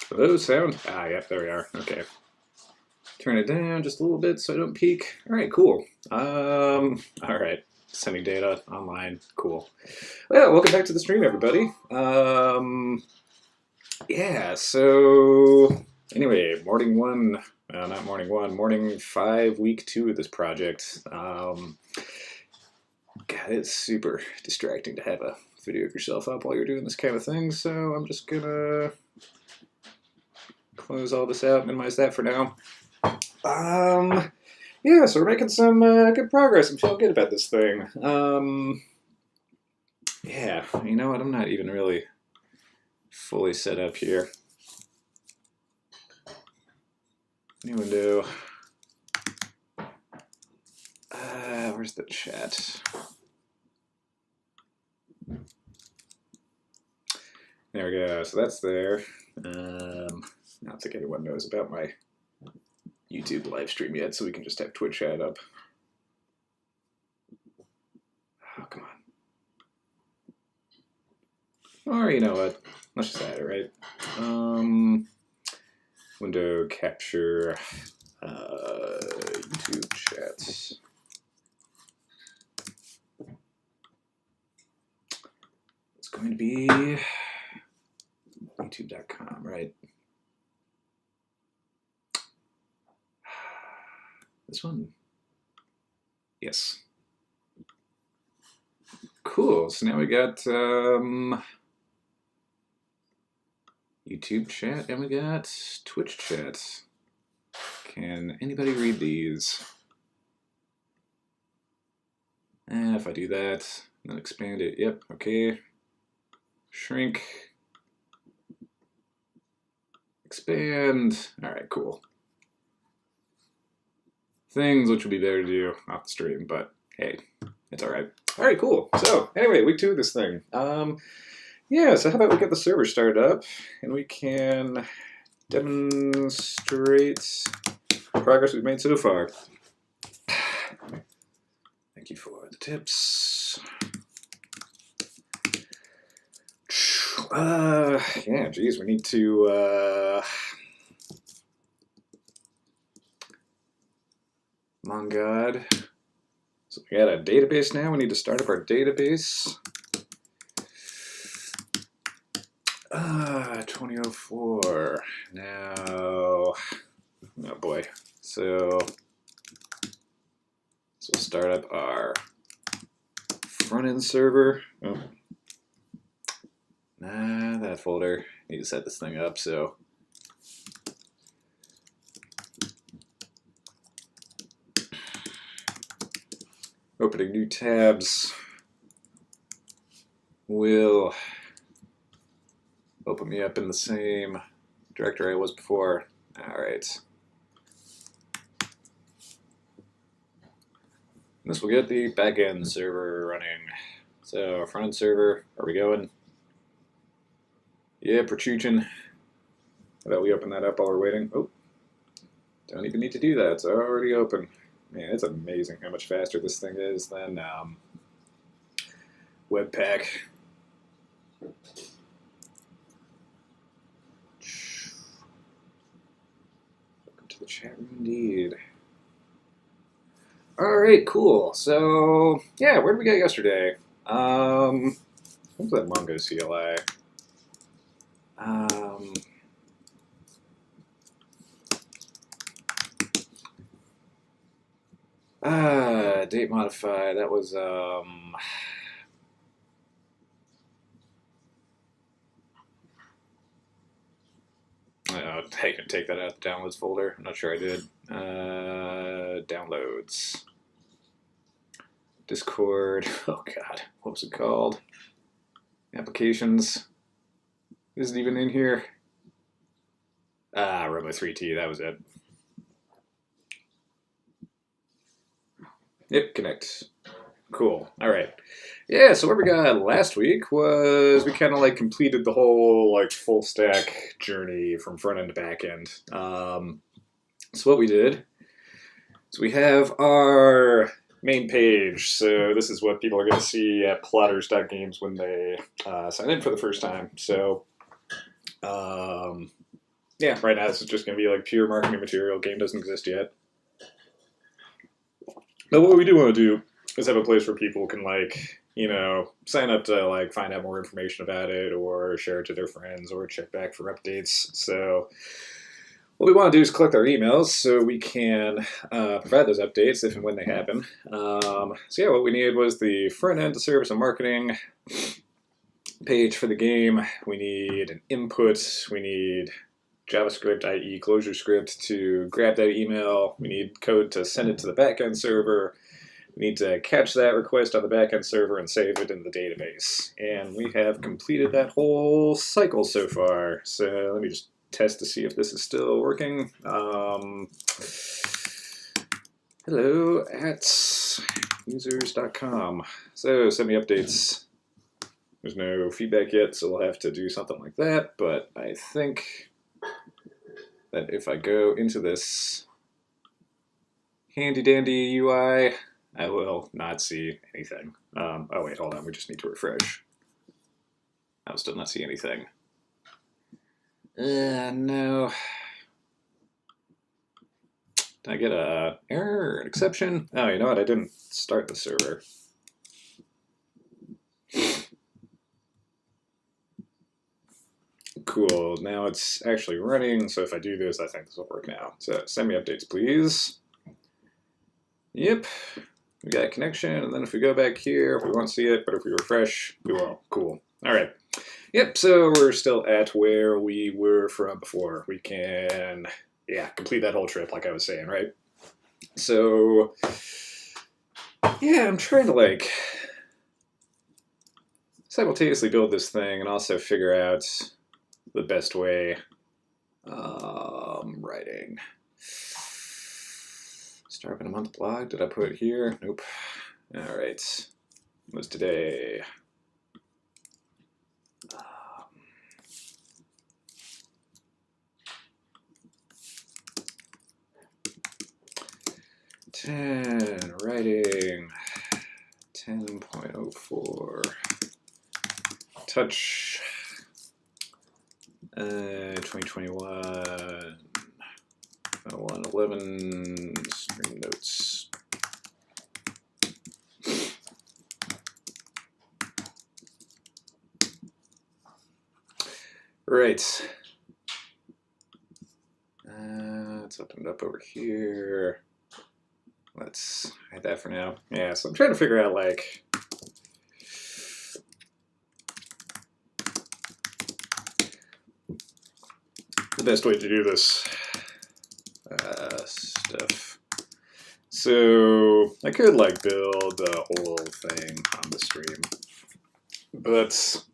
Hello, sound? Ah, yep, there we are. Okay. Turn it down just a little bit so I don't peak. All right, cool. All right. Sending data online. Cool. Well, welcome back to the stream, everybody. Yeah, so anyway, morning one, not morning one, morning 5, week 2 of this project. God, it's super distracting to have a video of yourself up while you're doing this kind of thing, so I'm just gonna close all this out, minimize that for now. Yeah, so we're making some good progress. I'm feeling good about this thing. Yeah, you know what? I'm not even really fully set up here. New window. Where's the chat? There we go. So that's there. I don't think anyone knows about my YouTube live stream yet, so we can just have Twitch chat up. Oh, come on. Or you know what? Let's just add it, right? Window capture YouTube chats. It's going to be youtube.com, right? This one? Yes. Cool. So now we got YouTube chat and we got Twitch chat. Can anybody read these? If I do that, then expand it. Yep, okay. Shrink. Expand. All right, cool. Things which would be better to do off the stream, but hey, it's all right. All right, cool. So anyway, week 2 of this thing. Yeah, so how about we get the server started up and we can demonstrate the progress we've made so far. Thank you for the tips. Yeah, geez, we need to God. So we got a database now. We need to start up our database. 2004. Now, oh boy. So we'll start up our front-end server. Oh. Nah, that folder. Need to set this thing up. So opening new tabs will open me up in the same directory I was before. All right. This will get the backend server running. So front-end server, are we going? Yeah, protrusion. How about we open that up while we're waiting? Oh, don't even need to do that. It's already open. Man, it's amazing how much faster this thing is than Webpack. Welcome to the chat room indeed. All right, cool. So, yeah, where did we get yesterday? What was that Mongo CLI? Date modify. That was I can take that out of the downloads folder. I'm not sure I did. Downloads. Discord. Oh God, what was it called? Applications. Isn't even in here. Robo 3T. That was it. Yep, connect. Cool. All right. Yeah, so what we got last week was we kind of like completed the whole like full stack journey from front end to back end. So what we did is we have our main page. So this is what people are going to see at plotters.games when they sign in for the first time. So yeah, right now this is just going to be like pure marketing material. Game doesn't exist yet. But what we do want to do is have a place where people can like, sign up to like find out more information about it or share it to their friends or check back for updates. So what we want to do is collect our emails so we can provide those updates if and when they happen. So yeah, what we needed was the front end to service and marketing page for the game. We need an input. We need JavaScript, i.e. closure script, to grab that email. We need code to send it to the backend server. We need to catch that request on the backend server and save it in the database. And we have completed that whole cycle so far. So let me just test to see if this is still working. Hello at users.com. So send me updates. There's no feedback yet, so we'll have to do something like that. But I think that if I go into this handy dandy UI, I will not see anything. Oh wait, hold on, we just need to refresh. I will still not see anything. No. Did I get a error, an exception? Oh, you know what, I didn't start the server. Cool, now it's actually running, so if I do this, I think this will work now. So send me updates, please. Yep, we got a connection, and then if we go back here, we won't see it, but if we refresh, we will. Cool. All right. Yep, so we're still at where we were from before. We can, complete that whole trip, like I was saying, right? So, yeah, I'm trying to, like, simultaneously build this thing and also figure out the best way writing. Start in a month blog. Did I put it here? Nope. All right. It was today. 10 writing. 10.04. Touch. 2021. 111 stream notes. Right. Let's open it up over here. Let's hide that for now. Yeah, so I'm trying to figure out like the best way to do this stuff. So I could like build the whole thing on the stream, but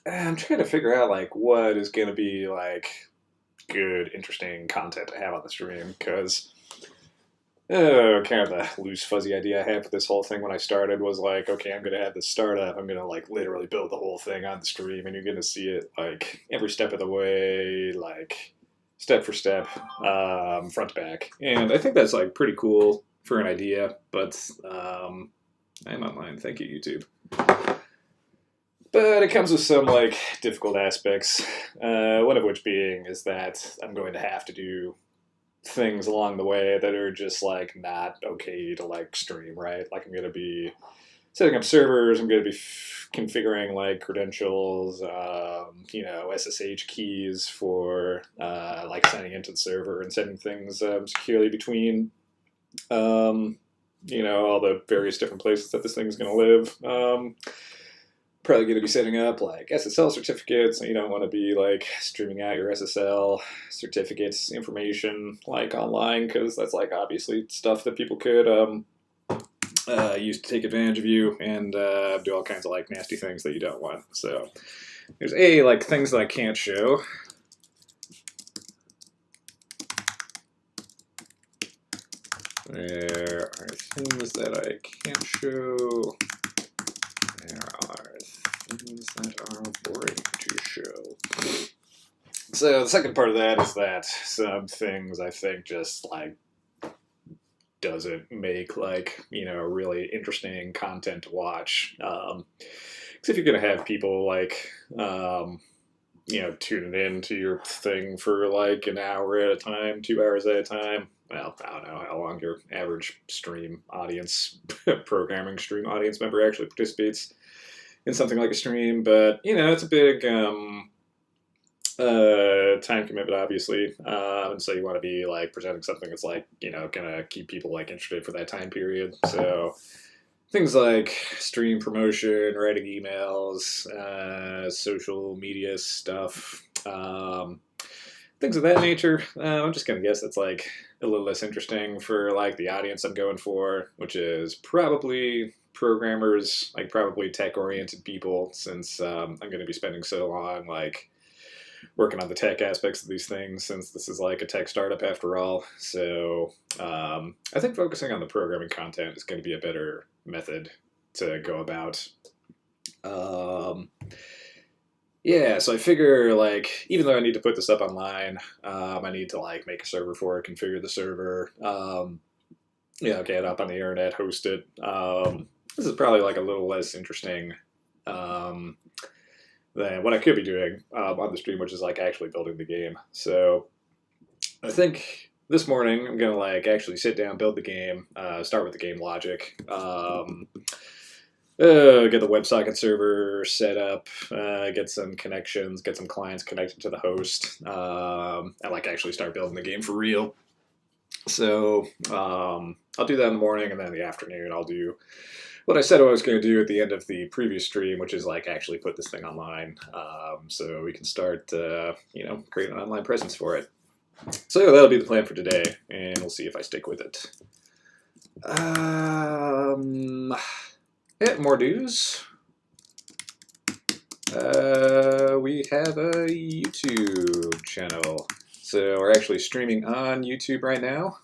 I'm trying to figure out like what is going to be like good, interesting content to have on the stream, because kind of the loose, fuzzy idea I had for this whole thing when I started was like, okay, I'm going to have this startup. I'm going to like literally build the whole thing on the stream, and you're going to see it like every step of the way, like step for step, front to back. And I think that's like pretty cool for an idea, but I'm online. Thank you, YouTube. But it comes with some like difficult aspects. One of which being is that I'm going to have to do things along the way that are just like not okay to like stream, right? Like I'm going to be setting up servers, I'm going to be configuring like credentials, SSH keys for like signing into the server and sending things securely between, all the various different places that this thing's going to live. Probably going to be setting up like SSL certificates. You don't want to be like streaming out your SSL certificates information like online, because that's like obviously stuff that people could use to take advantage of you and do all kinds of like nasty things that you don't want. So there's like things that I can't show. There are things that I can't show. There are things that are boring to show. So the second part of that is that some things I think just like doesn't make like, really interesting content to watch. Because if you're going to have people like tuning in to your thing for like an hour at a time, 2 hours at a time. Well, I don't know how long your average stream audience, programming stream audience member actually participates in something like a stream, but it's a big time commitment, obviously, and so you want to be like presenting something that's like gonna keep people like interested for that time period. So things like stream promotion, writing emails, social media stuff, things of that nature. I'm just gonna guess that's like a little less interesting for like the audience I'm going for, which is probably programmers, like probably tech-oriented people, since I'm going to be spending so long like working on the tech aspects of these things, since this is like a tech startup after all. So I think focusing on the programming content is going to be a better method to go about. Yeah, so I figure like even though I need to put this up online, I need to like make a server for it, configure the server, get it up on the internet, host it. This is probably like a little less interesting than what I could be doing on the stream, which is like actually building the game. So I think this morning I'm gonna like actually sit down, build the game, start with the game logic, get the WebSocket server set up, get some connections, get some clients connected to the host, and like actually start building the game for real. So I'll do that in the morning, and then in the afternoon I'll do what I said I was going to do at the end of the previous stream, which is like actually put this thing online, so we can start, creating an online presence for it. So that'll be the plan for today, and we'll see if I stick with it. More news. We have a YouTube channel. So we're actually streaming on YouTube right now.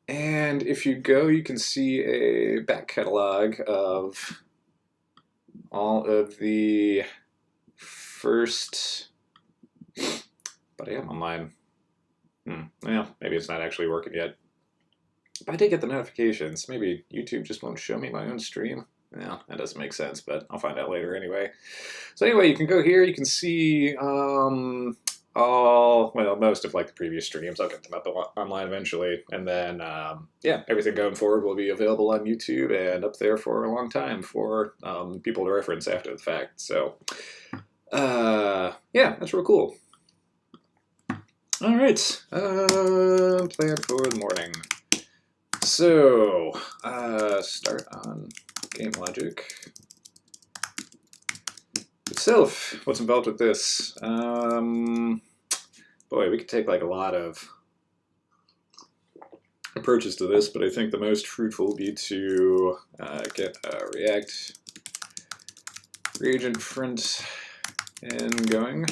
And if you go, you can see a back catalog of all of the first, but I am online. Well, maybe it's not actually working yet. But I did get the notifications. Maybe YouTube just won't show me my own stream. Yeah, that doesn't make sense, but I'll find out later anyway. So anyway, you can go here. You can see most of like the previous streams. I'll get them up online eventually, and then everything going forward will be available on YouTube and up there for a long time for people to reference after the fact. So that's real cool. All right, plan for the morning. So start on game logic itself. What's involved with this? Boy, we could take like a lot of approaches to this, but I think the most fruitful would be to get a React reagent front end going.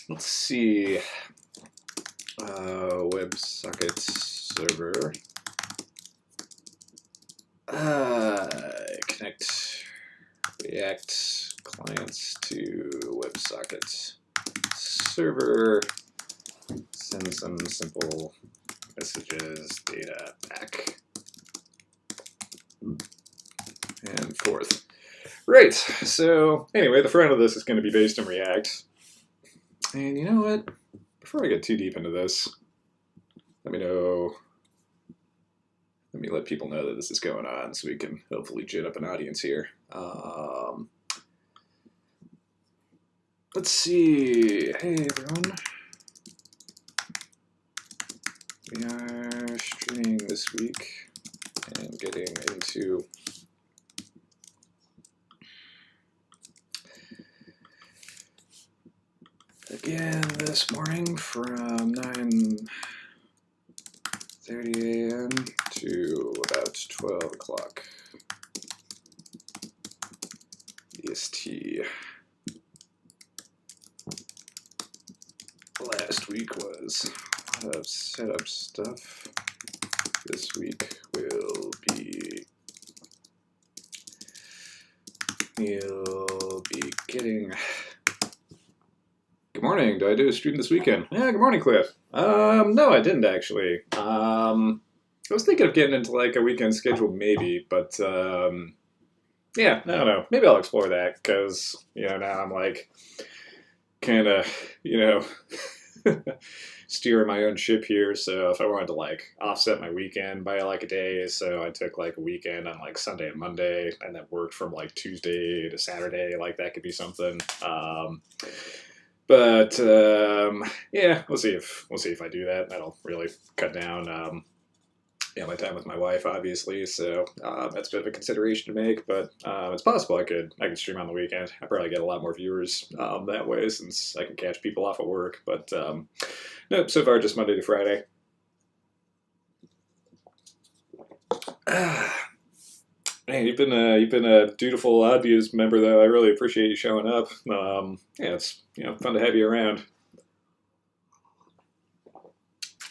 Let's see. WebSockets server. Connect React clients to WebSockets server. Send some simple messages, data back and forth. Right, so anyway, the front of this is going to be based in React. And you know what? Before I get too deep into this, let me let people know that this is going on so we can hopefully gin up an audience here. Let's see. Hey, everyone. We are streaming this week and getting into again this morning from 9:30 a.m. to about 12 o'clock EST. Last week was a lot of setup stuff. This week we'll be getting. Good morning. Do I do a stream this weekend? Yeah, good morning, Cliff. No, I didn't actually. I was thinking of getting into like a weekend schedule maybe, but Yeah, I don't know. Maybe I'll explore that because now I'm like kind of you know steering my own ship here. So if I wanted to like offset my weekend by like a day, so I took like a weekend on like Sunday and Monday, and then worked from like Tuesday to Saturday. Like that could be something. But yeah, we'll see if I do that. That'll really cut down my time with my wife, obviously. So that's a bit of a consideration to make. But it's possible I could stream on the weekend. I probably get a lot more viewers that way since I can catch people off at work. But nope, so far just Monday to Friday. Hey, you've been a dutiful audience member though. I really appreciate you showing up. Yeah, it's fun to have you around.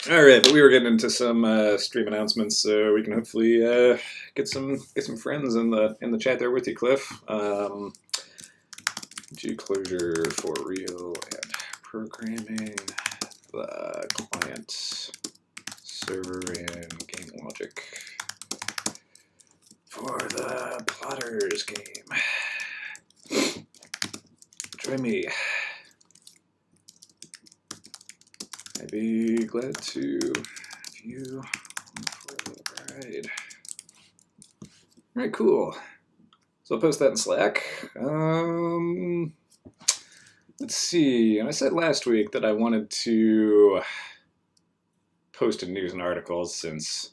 All right, but we were getting into some stream announcements, so we can hopefully get some friends in the chat there with you, Cliff. G closure for real and programming the client server and game logic for the Plotters game. Join me. I'd be glad to have you for the ride. All right, cool. So I'll post that in Slack. Let's see. I said last week that I wanted to post in news and articles since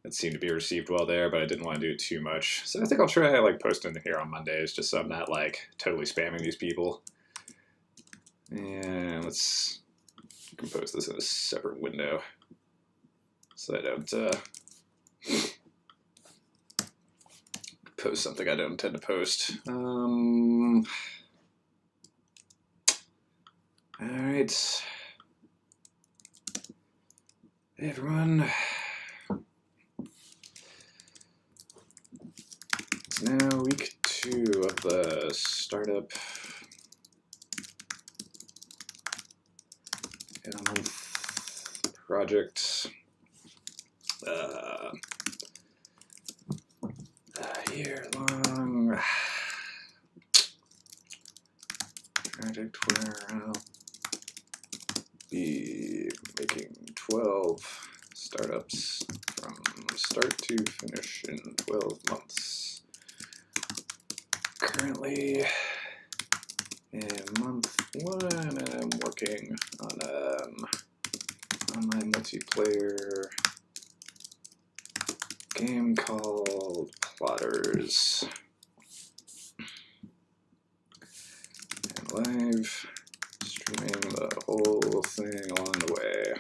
it seemed to be received well there, but I didn't want to do it too much. So I think I'll try like posting here on Mondays just so I'm not like totally spamming these people. And you can post this in a separate window so I don't post something I don't intend to post. All right. Hey, everyone. It's now week 2 of the startup in a month project. A year long project where I'll be making 12 startups from start to finish in 12 months. Currently in month 1, I'm working on online multiplayer game called Plotters. And live streaming the whole thing along the way.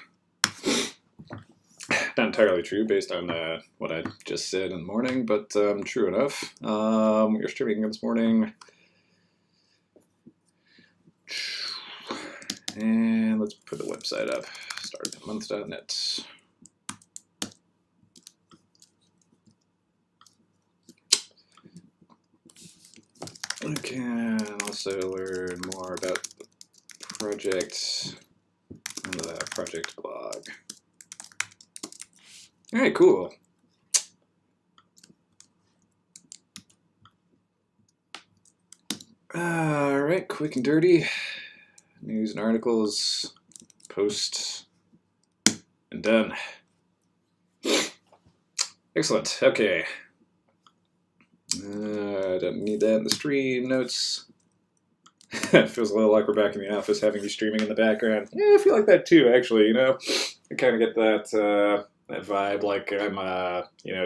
Not entirely true based on what I just said in the morning, but true enough. We are streaming this morning. And let's put the website up, startmonth.net. You can also learn more about the project on the project blog. All right, cool. All right, quick and dirty. News and articles, post, and done. Excellent. Okay. I don't need that in the stream notes. It feels a little like we're back in the office having you streaming in the background. Yeah, I feel like that too, actually, I kind of get that vibe like I'm,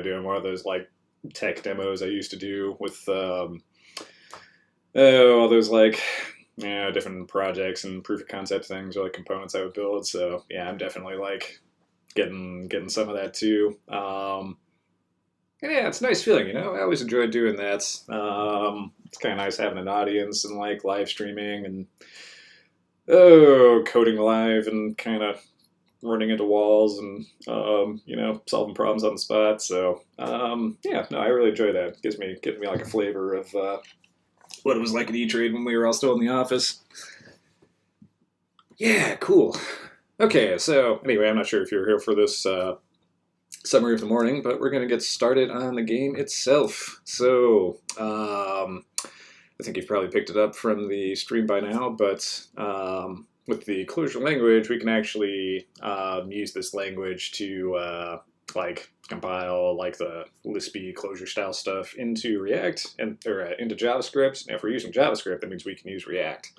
doing one of those like tech demos I used to do with, all those like, different projects and proof of concept things or like components I would build. So yeah, I'm definitely like getting some of that too. And yeah, it's a nice feeling, I always enjoyed doing that. It's kind of nice having an audience and like live streaming and coding live and kind of running into walls and solving problems on the spot. So yeah, no, I really enjoy that. It gives me like a flavor of what it was like at E-Trade when we were all still in the office. Yeah, cool. Okay, so anyway, I'm not sure if you're here for this summary of the morning, but we're going to get started on the game itself. So, I think you've probably picked it up from the stream by now, but with the Clojure language, we can actually use this language to like compile like the Lispy Clojure style stuff into React or into JavaScript. And if we're using JavaScript, that means we can use React.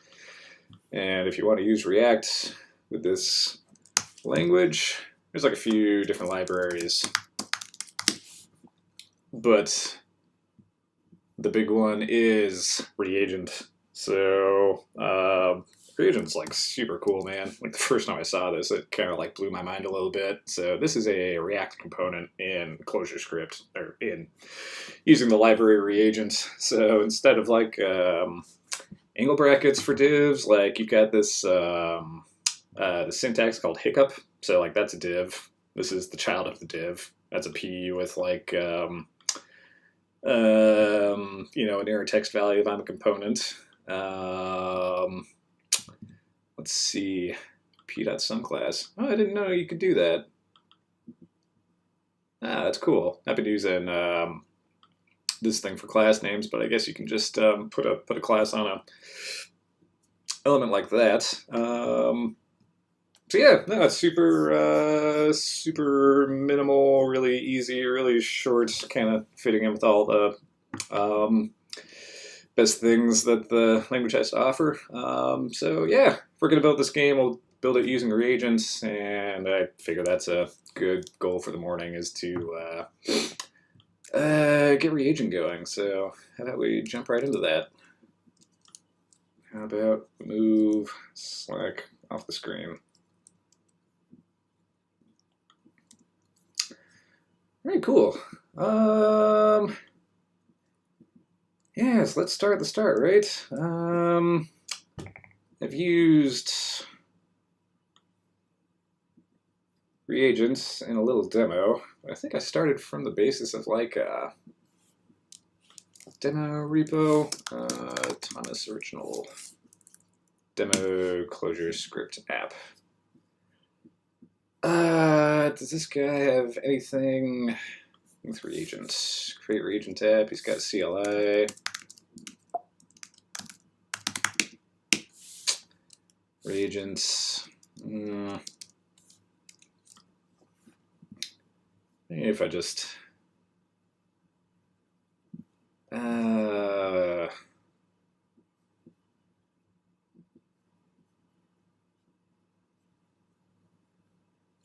And if you want to use React with this language, there's like a few different libraries, but the big one is Reagent. So Reagent's like super cool, man. Like the first time I saw this, it kind of like blew my mind a little bit. So this is a React component in ClojureScript, or in using the library Reagent. So instead of like angle brackets for divs, like you've got this the syntax called hiccup. So like that's a div. This is the child of the div. That's a P with like an error text value on the component. Let's see, p.sumClass. Oh, I didn't know you could do that. Ah, that's cool. I've been using this thing for class names, but I guess you can just put a class on a element like that. So yeah, no, it's super minimal, really easy, really short, kind of fitting in with all the best things that the language has to offer. So yeah, if we're gonna build this game, we'll build it using reagents, and I figure that's a good goal for the morning, is to get reagent going. So how about we jump right into that? How about move Slack off the screen? Very cool. Yes, let's start at the start, right? I've used reagents in a little demo. I think I started from the basis of like a demo repo, Thomas original demo ClojureScript app. Does this guy have anything with reagents? Create reagent app. He's got CLI. Reagents. Maybe if I just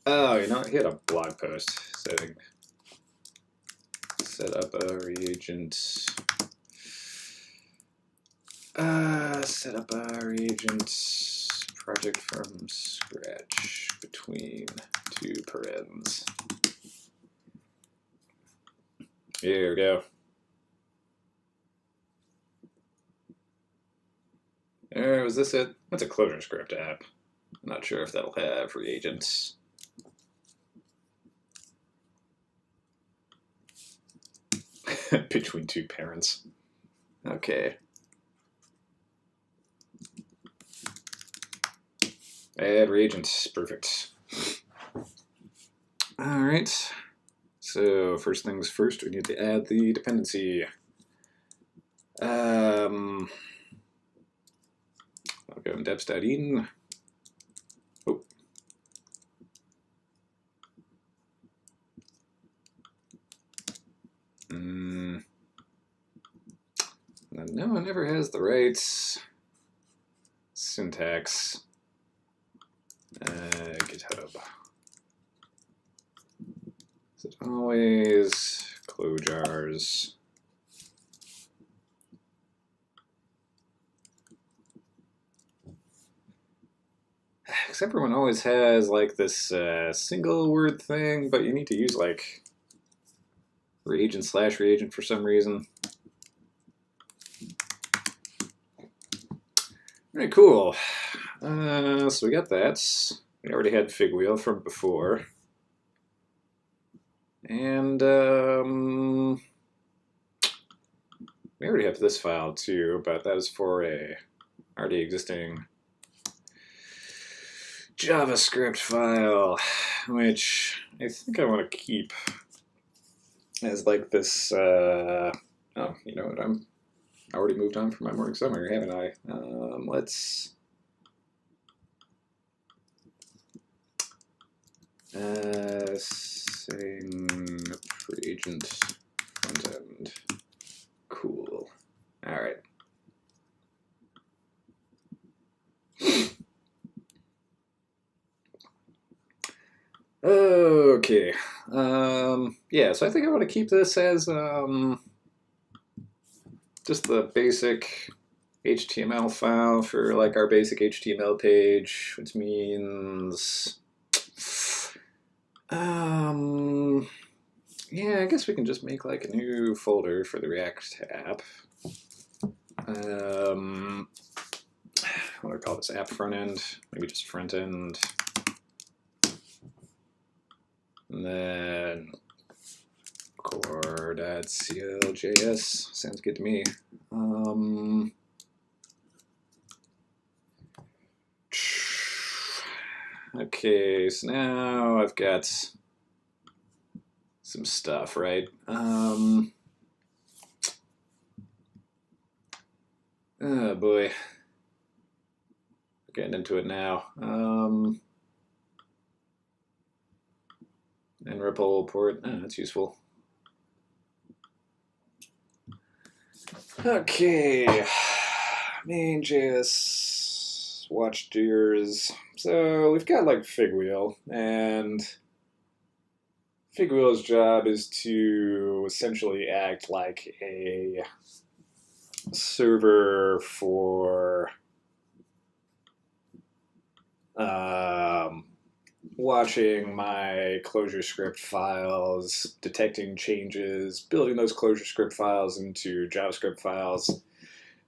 oh, you know, he had a blog post saying set up a reagent. Set up a reagent project from scratch between two parens. Here we go. Was this it? That's a ClojureScript app. I'm not sure if that'll have reagents. Between two parents. Okay. Add reagents. Perfect. All right. So first things first, we need to add the dependency. I'll go in deps.eden. Oh. No, it never has the right syntax. GitHub. Is it always clojars? Except everyone always has like this single word thing, but you need to use like reagent/reagent for some reason. All right, cool. So we got that. We already had Figwheel from before. And we already have this file too, but that is for a already existing JavaScript file, which I think I want to keep as like this. Oh, you know what? I already moved on from my morning summary, haven't I? Let's setting for agent front end. Cool. All right. Okay. Yeah, so I think I want to keep this as just the basic HTML file for like our basic HTML page, which means yeah, I guess we can just make like a new folder for the React app. What do I call this? App front end, maybe just front end. And then core.cljs sounds good to me. Okay, so now I've got some stuff, right? Oh boy, getting into it now. And REPL port, that's useful. Okay, main.js, watch doers. So we've got like Figwheel, and Figwheel's job is to essentially act like a server for watching my ClojureScript files, detecting changes, building those ClojureScript files into JavaScript files,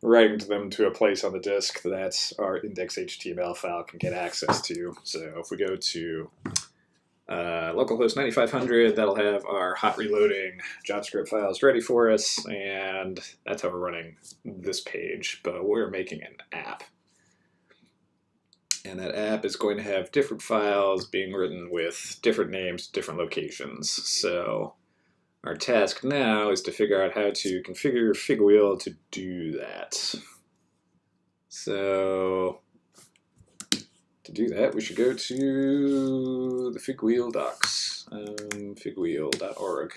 writing them to a place on the disk that our index.html file can get access to. So if we go to localhost 9500, that'll have our hot reloading JavaScript files ready for us, and that's how we're running this page, but we're making an app. And that app is going to have different files being written with different names, different locations. So our task now is to figure out how to configure Figwheel to do that. So to do that, we should go to the Figwheel docs, figwheel.org.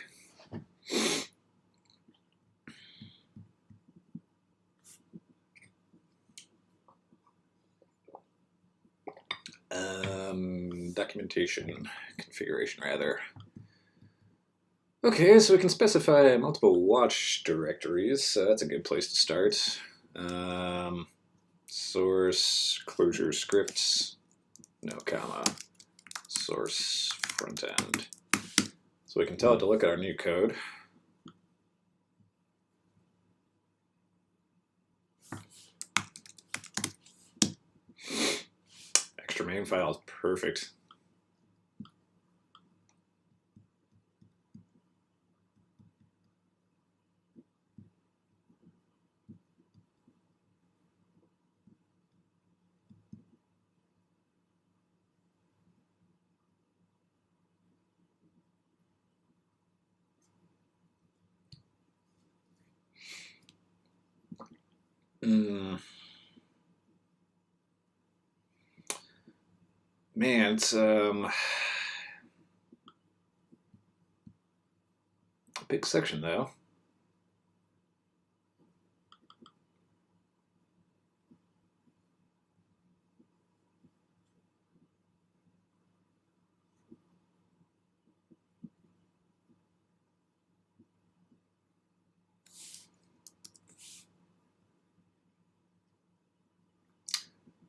Documentation, configuration rather. Okay, so we can specify multiple watch directories, so that's a good place to start. Source, closure scripts, no comma, source front end. So we can tell it to look at our new code. Extra main file is perfect. Man, it's a big section though.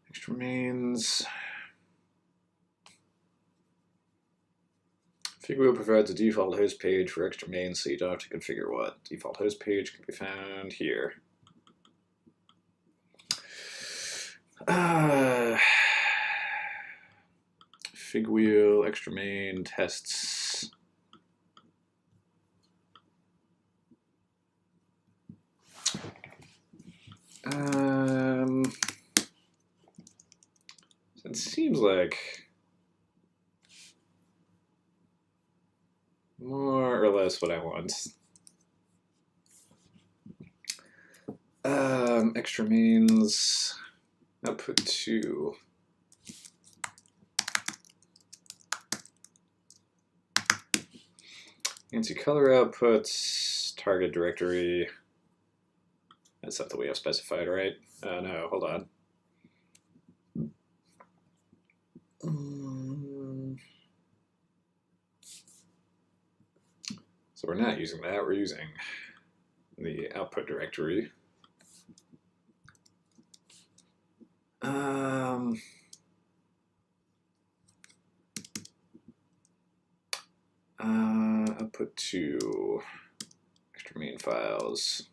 Extra mains. Figwheel provides a default host page for extra mains, so you don't have to configure what. Default host page can be found here. Figwheel, extra main, tests. Since seems like more or less what I want. Extra means output 2. Fancy color outputs, target directory. That's something we have specified, right? No, hold on. So we're not using that, we're using the output directory. Output to extra main files.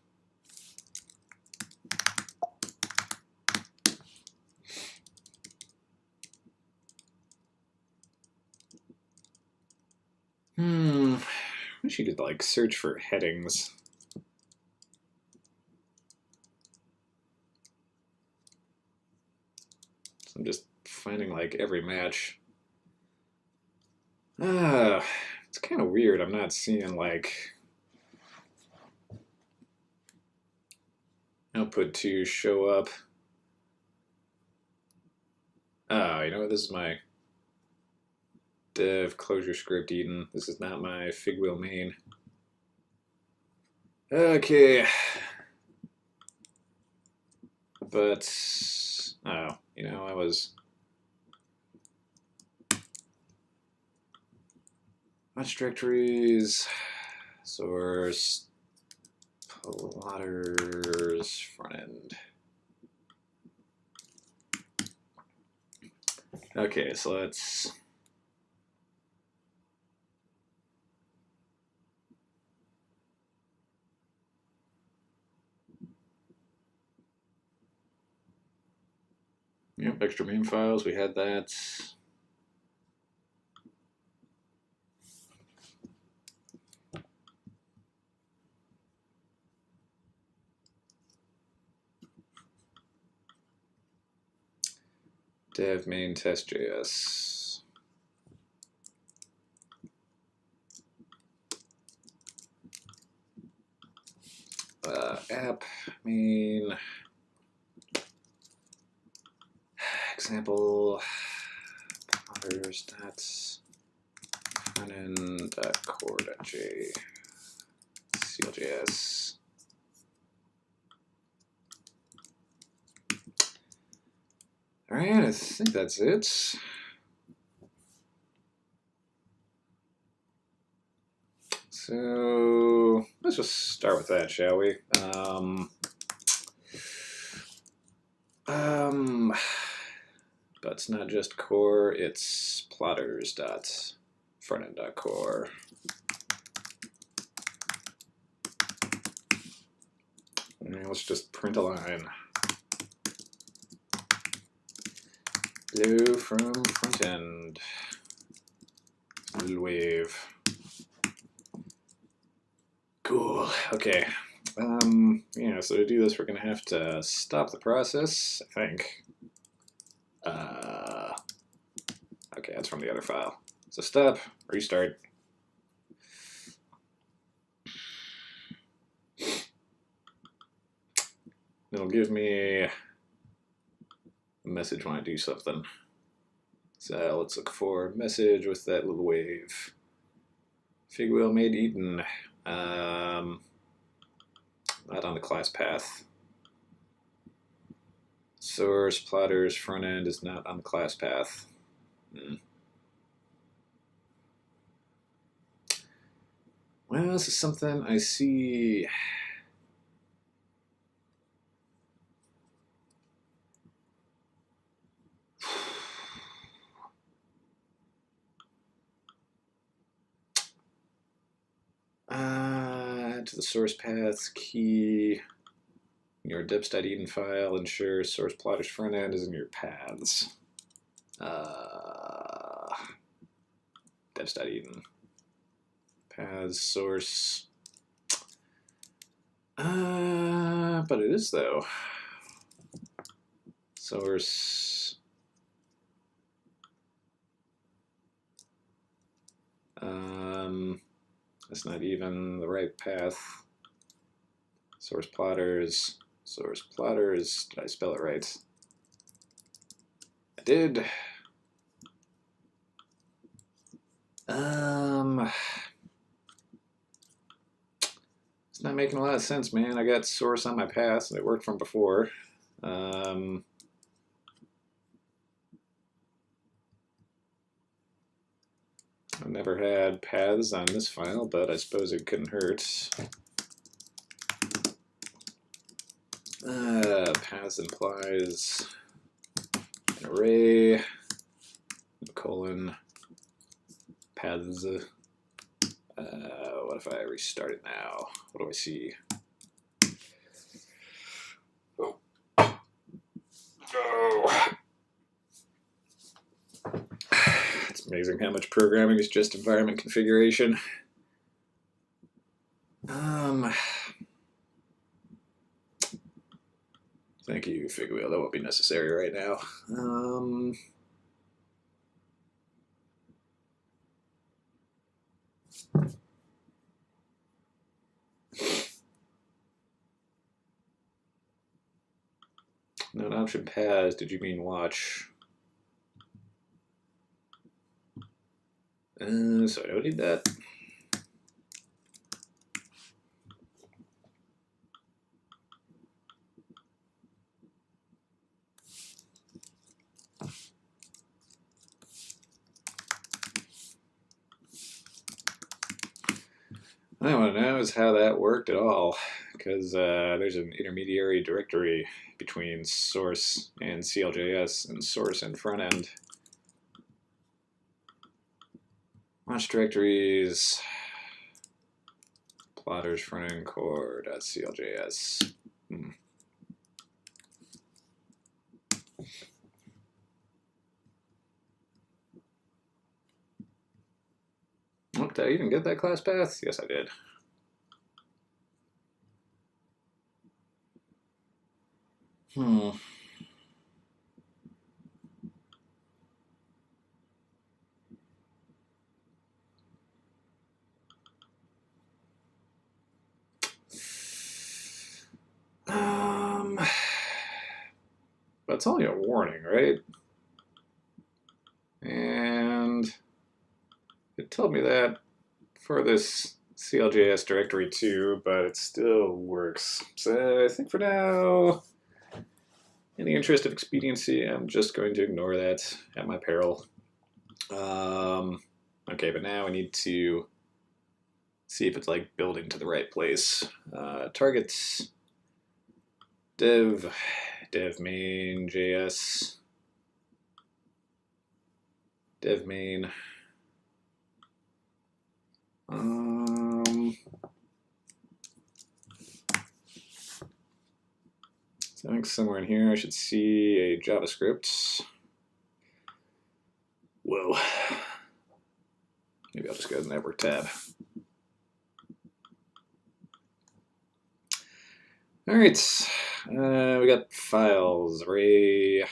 I wish you could like search for headings. So I'm just finding like every match. It's kind of weird. I'm not seeing like output 2 show up. Oh, you know what? This is my dev closure script, Eden. This is not my figwheel main. Okay. But, oh, you know, I was... Match directories, source, plotters, front end. Okay, so let's... Yep, extra main files, we had that. Dev main test.js. App main example plotters stats frontend.core.j CLJS. All right, I think that's it. So let's just start with that, shall we? But it's not just core, it's plotters.frontend.core. And let's just print a line. Hello from front end. Little wave. Cool. Okay. Yeah, so to do this, we're going to have to stop the process, I think. Okay, that's from the other file. So stop, restart. It'll give me a message when I do something. So let's look for a message with that little wave. Figwheel made Eden. Not on the class path. Source plotters front end is not on the class path. Well, this is something I see. To the source paths key. Your dips.eden file, ensure source plotters front end is in your paths. Dips.eden. Paths, source. But it is though. Source. That's not even the right path. Source plotters. Source plotters. Did I spell it right? I did. It's not making a lot of sense, man. I got source on my path, and it worked from before. I've never had paths on this file, but I suppose it couldn't hurt. Paths implies an array, colon, paths. What if I restart it now? What do I see? Oh. Oh. It's amazing how much programming is just environment configuration. Thank you, Figwheel. That won't be necessary right now. Not option paths. Did you mean watch? So I don't need that. I want to know is how that worked at all, because there's an intermediary directory between source and CLJS and source and front end. Launch directories, plotters front end core.cljs. Oh, did I even get that class path? Yes, I did. But it's only a warning, right? And it told me that for this CLJS directory too, but it still works. So I think for now, in the interest of expediency, I'm just going to ignore that at my peril. Okay, but now I need to see if it's like building to the right place. Targets, dev main JS, dev main. So I think somewhere in here I should see a JavaScript. Whoa. Maybe I'll just go to the network tab. All right, we got files, array.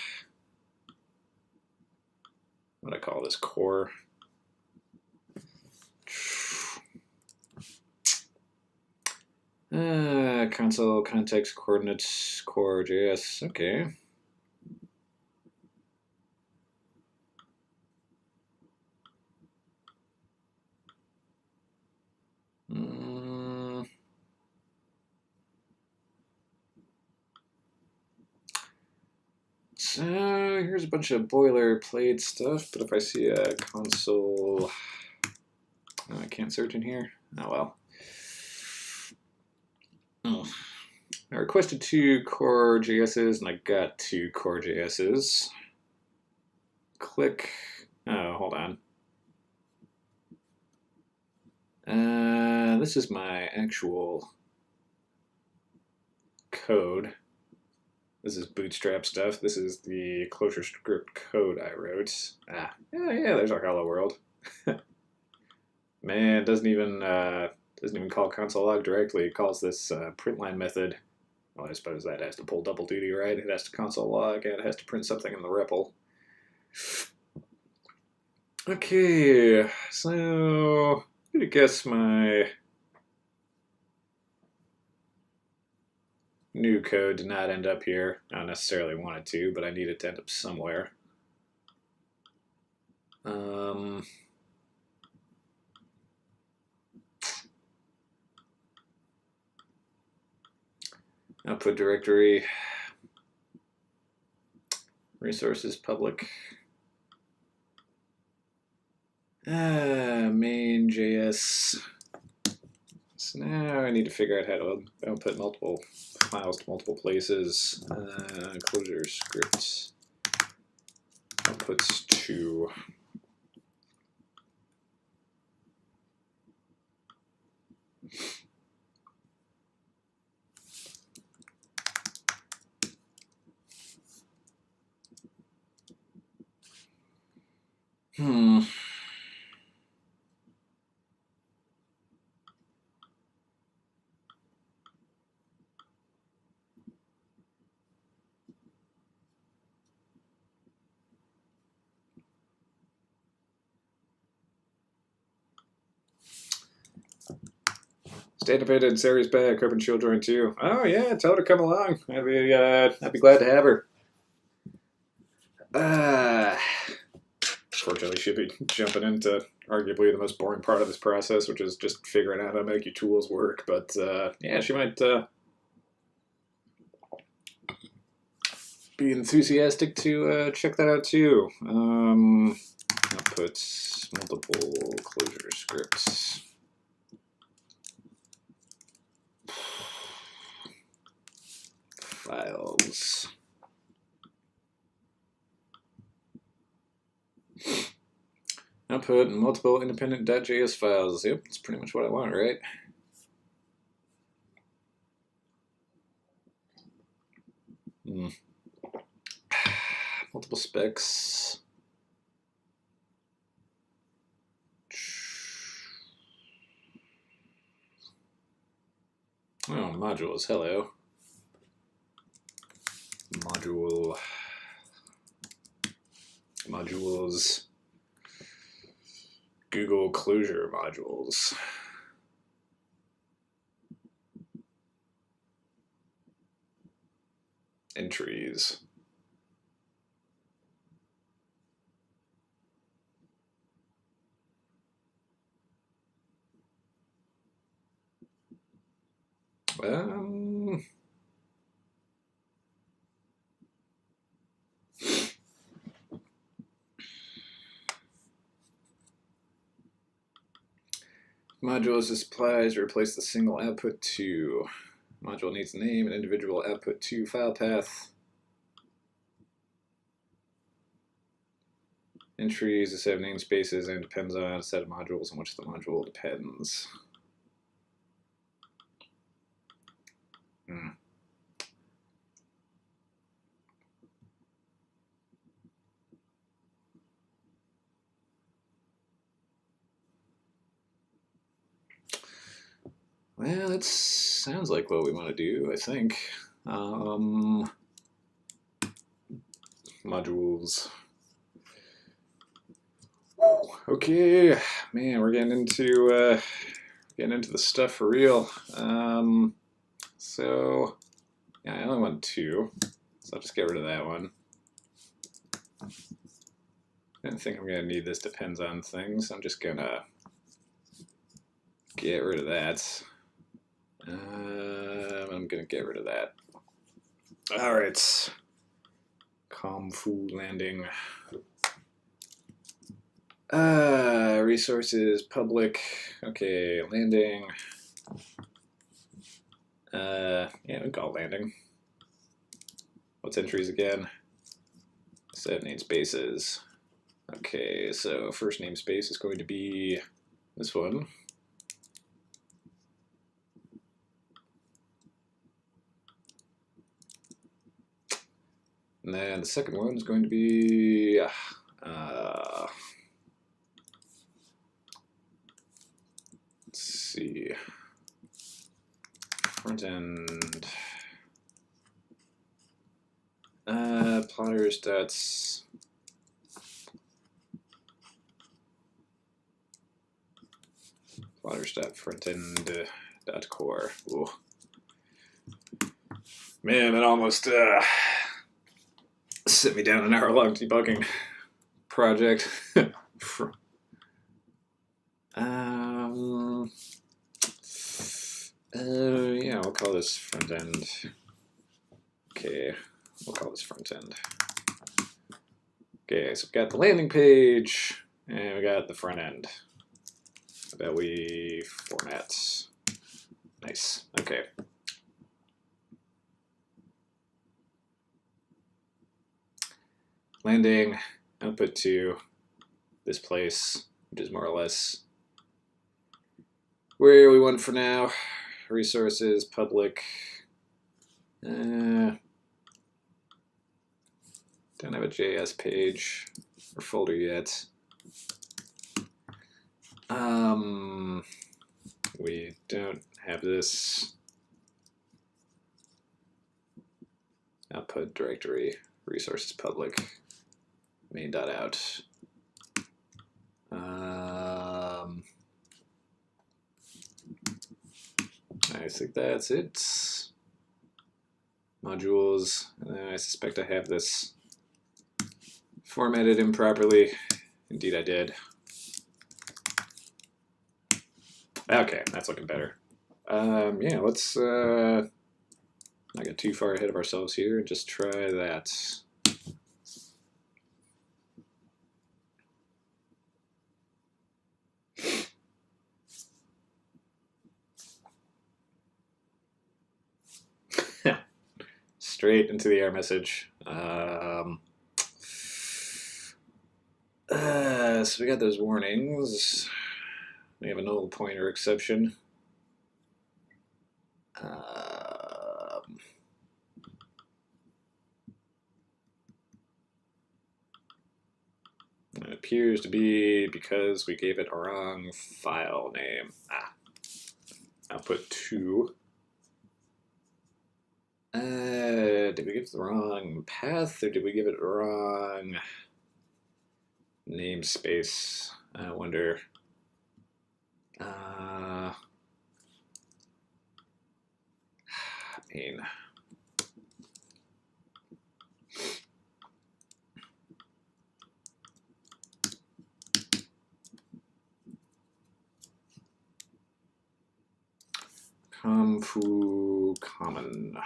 What do I call this? Core. Console context coordinates core JS. Okay. So here's a bunch of boilerplate stuff, but if I see a console, oh, I can't search in here. Oh well. I requested 2 core JSs and I got 2 core JSs. Click. Oh, hold on. This is my actual code. This is Bootstrap stuff. This is the Closure script code I wrote. Yeah, there's our hello world. Man, it doesn't even call console log directly. It calls this printline method. Well, I suppose that has to pull double duty, right? It has to console log and it has to print something in the REPL. Okay, so I'm gonna guess my new code did not end up here. I don't necessarily want it to, but I need it to end up somewhere. Output directory, resources public, main.js. So now I need to figure out how to output multiple files to multiple places. Closure script outputs to. Stay independent, Sarah's back, hoping she'll join too. Oh yeah, tell her to come along. I'd be glad to have her. Fortunately, she'd be jumping into arguably the most boring part of this process, which is just figuring out how to make your tools work. But yeah, she might be enthusiastic to check that out too. Outputs multiple closure scripts. Files. Output multiple independent.js files. Yep, that's pretty much what I want, right? Multiple specs. Oh, modules, hello. Modules. Google Closure modules. Entries. Modules supplies replace the single output to. Module needs a name, an individual output to file path. Entries, a set of namespaces, and depends on a set of modules on which the module depends. Well, that sounds like what we want to do, I think. Modules. Okay, man, we're getting into the stuff for real. So yeah, I only want 2, so I'll just get rid of that one. I don't think I'm gonna need this depends on things. I'm just gonna get rid of that. I'm gonna get rid of that. All right. Calm food landing. Resources, public. Okay, landing. Yeah, we call it landing. What's entries again? Set namespaces. Okay, so first namespace is going to be this one. And then the second one is going to be let's see, front end plotters dots waters.frontend.core. Ooh. Man, that almost sent me down an hour-long debugging project. Yeah, we'll call this front end. Okay, we'll call this front end. Okay, so we got the landing page, and we got the front end. How about we format? Nice, okay. Landing, output to this place, which is more or less where we want for now. Resources, public. Don't have a JS page or folder yet. We don't have this. Output directory, resources public, main.out. I think that's it. Modules, I suspect I have this formatted improperly. Indeed I did. Okay, that's looking better. Yeah, let's not get too far ahead of ourselves here and just try that. Straight into the error message. So we got those warnings. We have a null pointer exception. It appears to be because we gave it a wrong file name. Output 2. Did we give it the wrong path, or did we give it the wrong namespace? I wonder. Pain. Comfu common.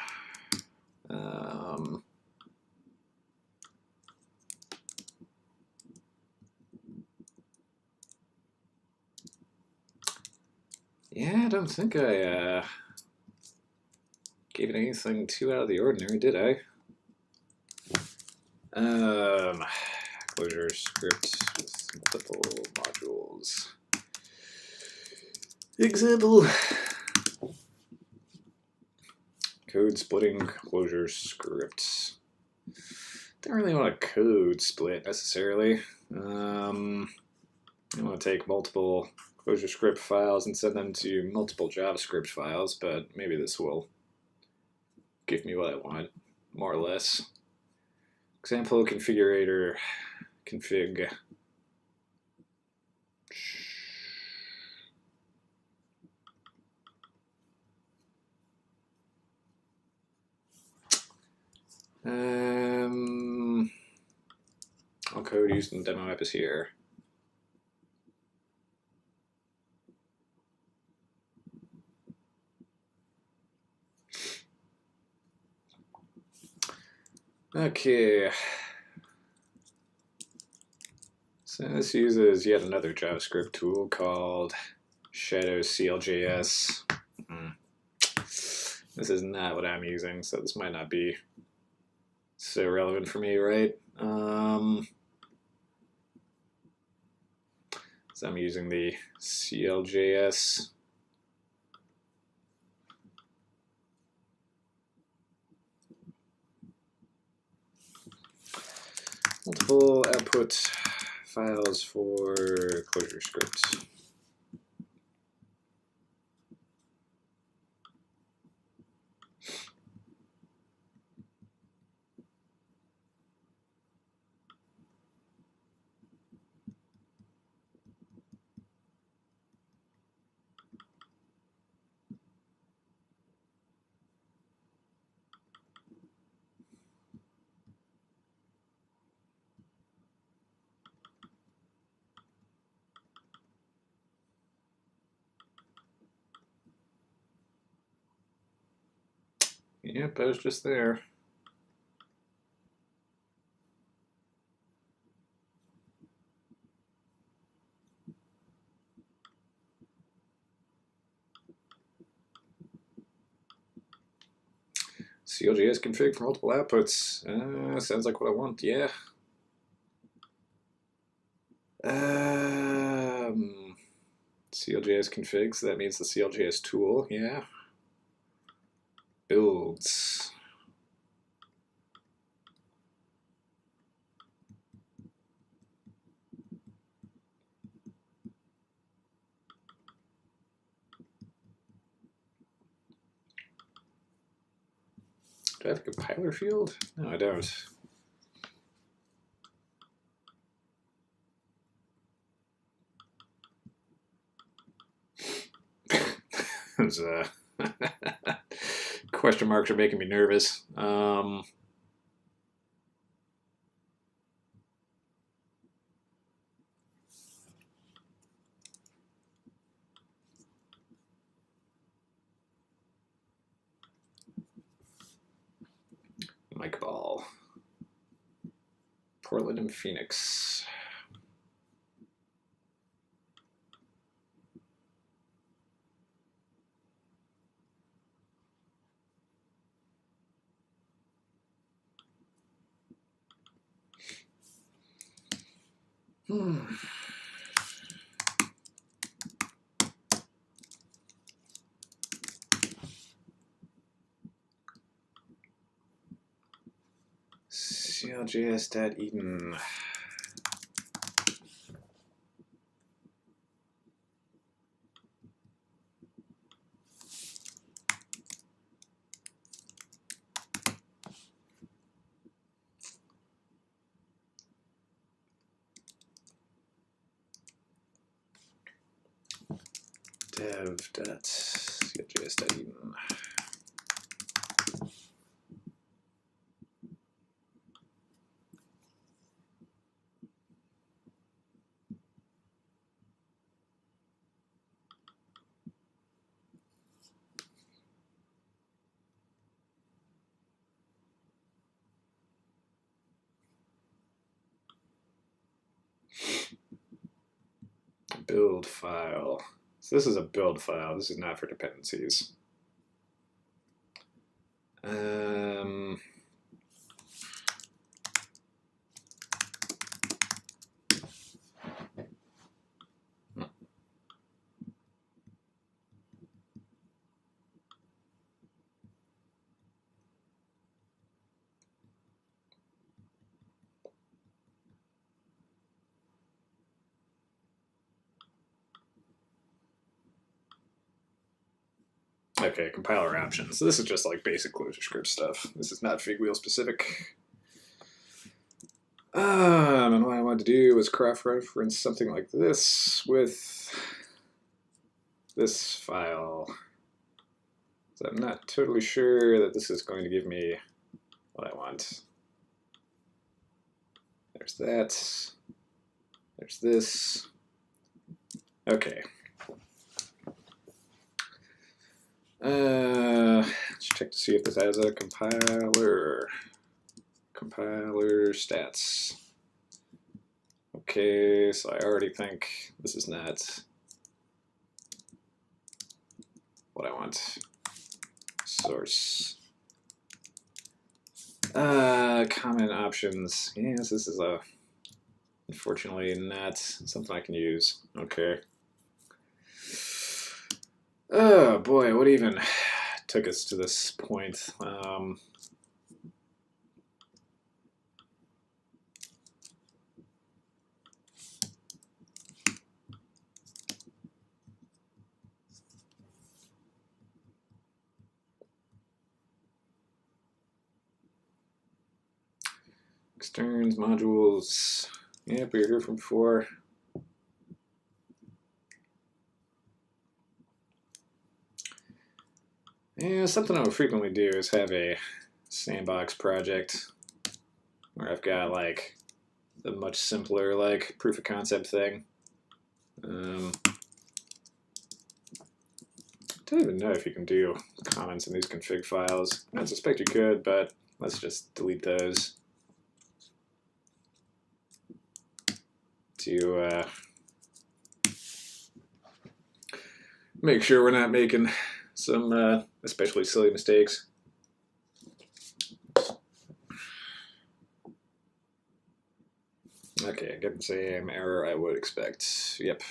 Yeah, I don't think I gave it anything too out of the ordinary, did I? Closure script with multiple modules. Example. Code splitting closure scripts. Don't really want a code split necessarily. I want to take multiple closure script files and send them to multiple JavaScript files, but maybe this will give me what I want, more or less. Example configurator config. All code used in the demo app is here. Okay. So this uses yet another JavaScript tool called Shadow CLJS. This is not what I'm using, so this might not be so relevant for me, right? So I'm using the CLJS. Multiple output files for closure scripts. Yep, I was just there. CLJS config for multiple outputs. Sounds like what I want, yeah. CLJS config, so that means the CLJS tool, yeah. Builds. Do I have a compiler field? No, I don't. Those question marks are making me nervous. Mike Ball. Portland and Phoenix. CLJS.Eden. Dev.cljs.eden. Build file. So this is a build file. This is not for dependencies. Okay, compiler options. So this is just like basic ClojureScript stuff. This is not Figwheel specific. And what I wanted to do was cross-reference something like this with this file. So I'm not totally sure that this is going to give me what I want. There's that. There's this. Okay. Let's check to see if this has a compiler. Compiler stats. Okay, so I already think this is not what I want. Source. Comment options. Yes, this is unfortunately not something I can use. Okay. Oh boy, what even took us to this point? Externs, modules. Yep, we were here from before. Yeah, something I would frequently do is have a sandbox project where I've got like a much simpler like proof of concept thing. don't even know if you can do comments in these config files. I suspect you could, but let's just delete those to make sure we're not making some especially silly mistakes. Okay, get the same error I would expect. Yep.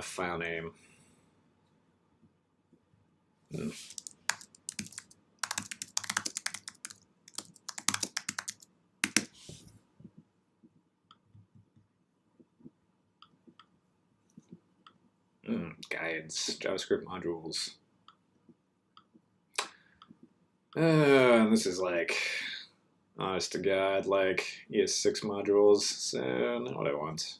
File name. Guides, JavaScript modules. And this is like, honest to God, like ES6 modules. So not what I want.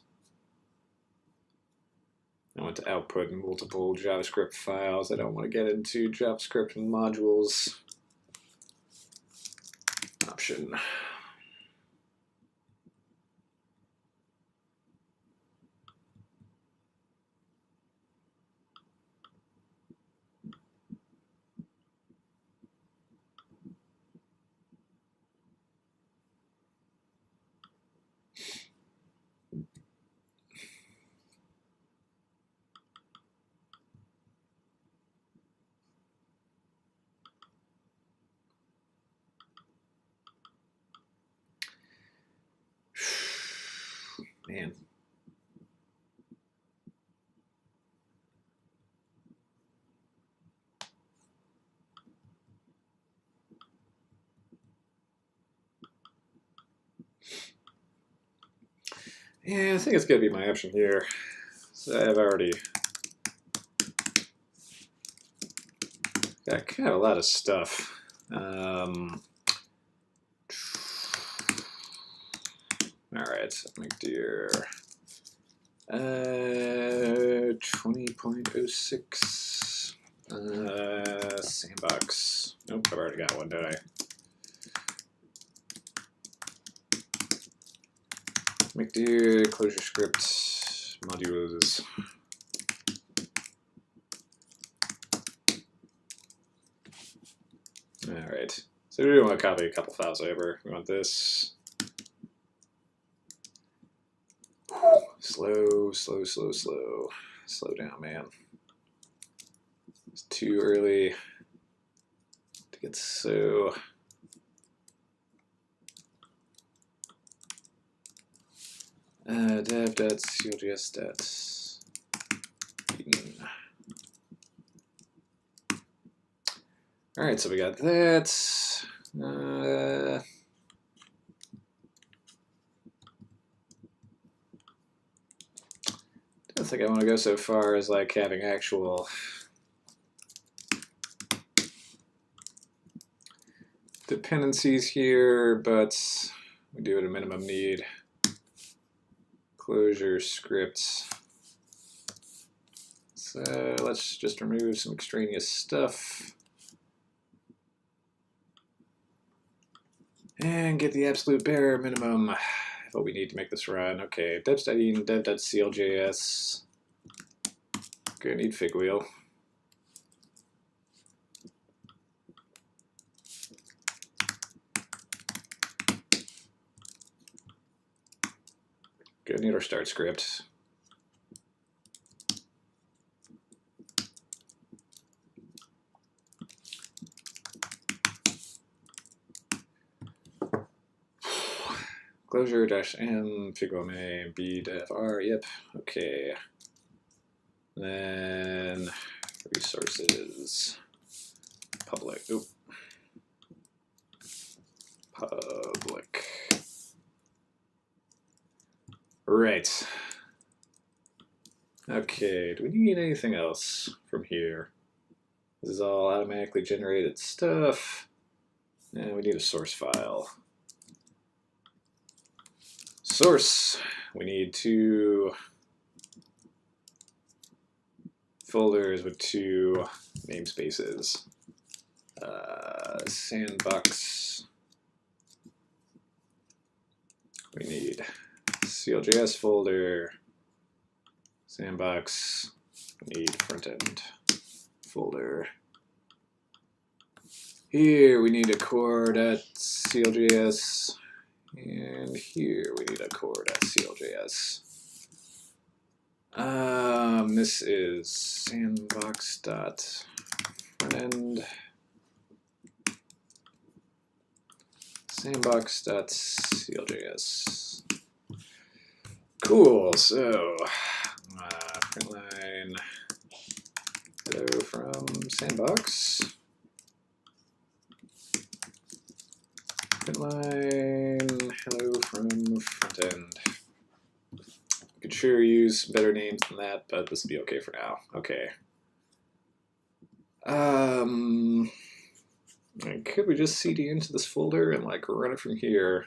I want to output multiple JavaScript files. I don't want to get into JavaScript and modules option. Man. Yeah, I think it's going to be my option here. So I've already got kind of a lot of stuff. All right, so make dear 20.06 sandbox. Nope, I've already got one, don't I? Make dear closure script modules. All right, so we want to copy a couple files over. We want this. Slow, slow, slow, slow. Slow down, man. It's too early to get so... dev.clgs. All right, so we got that. I don't think I want to go so far as like having actual dependencies here, but we do at a minimum need closure scripts. So let's just remove some extraneous stuff and get the absolute bare minimum of what we need to make this run. Okay, dev.study and dev.cljs. Gonna need fig wheel. Gonna need our start script. Closure -m figwame b dev r. Yep. Okay. Then resources public. Oop. Public. Right. Okay. Do we need anything else from here? This is all automatically generated stuff. And we need a source file. Source. We need 2 folders with 2 namespaces. Sandbox. We need CLJS folder, sandbox, Need front end folder. Here we need a core.cljs, and here we need a core.cljs. This is sandbox.frontend. Sandbox.cljs. Cool, so print line, hello from sandbox. Print line, hello from frontend. You could sure use better names than that, but this will be okay for now. Okay. Could we just cd into this folder and like run it from here?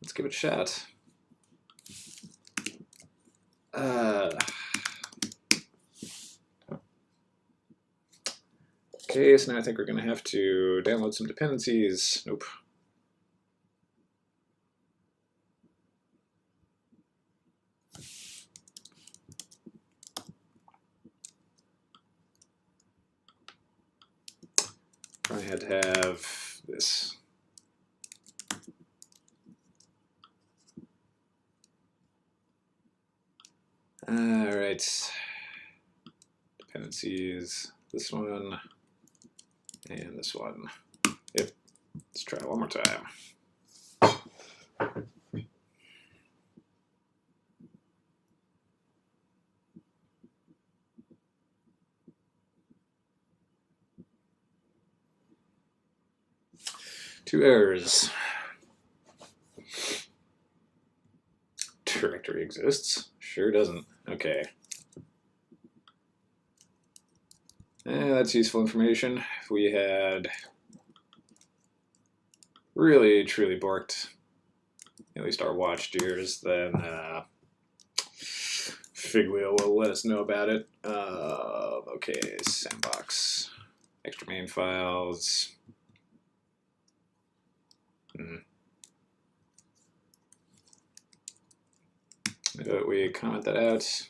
Let's give it a shot. Okay, so now I think we're gonna have to download some dependencies. Nope. Probably had to have this. All right. Dependencies, this one, and this one. Yep. Let's try it one more time. Two errors. Directory exists. Sure doesn't. Okay. That's useful information. If we had really, truly borked at least our watch deers, then Figwheel will let us know about it. Okay, sandbox. Extra main files. We comment that out.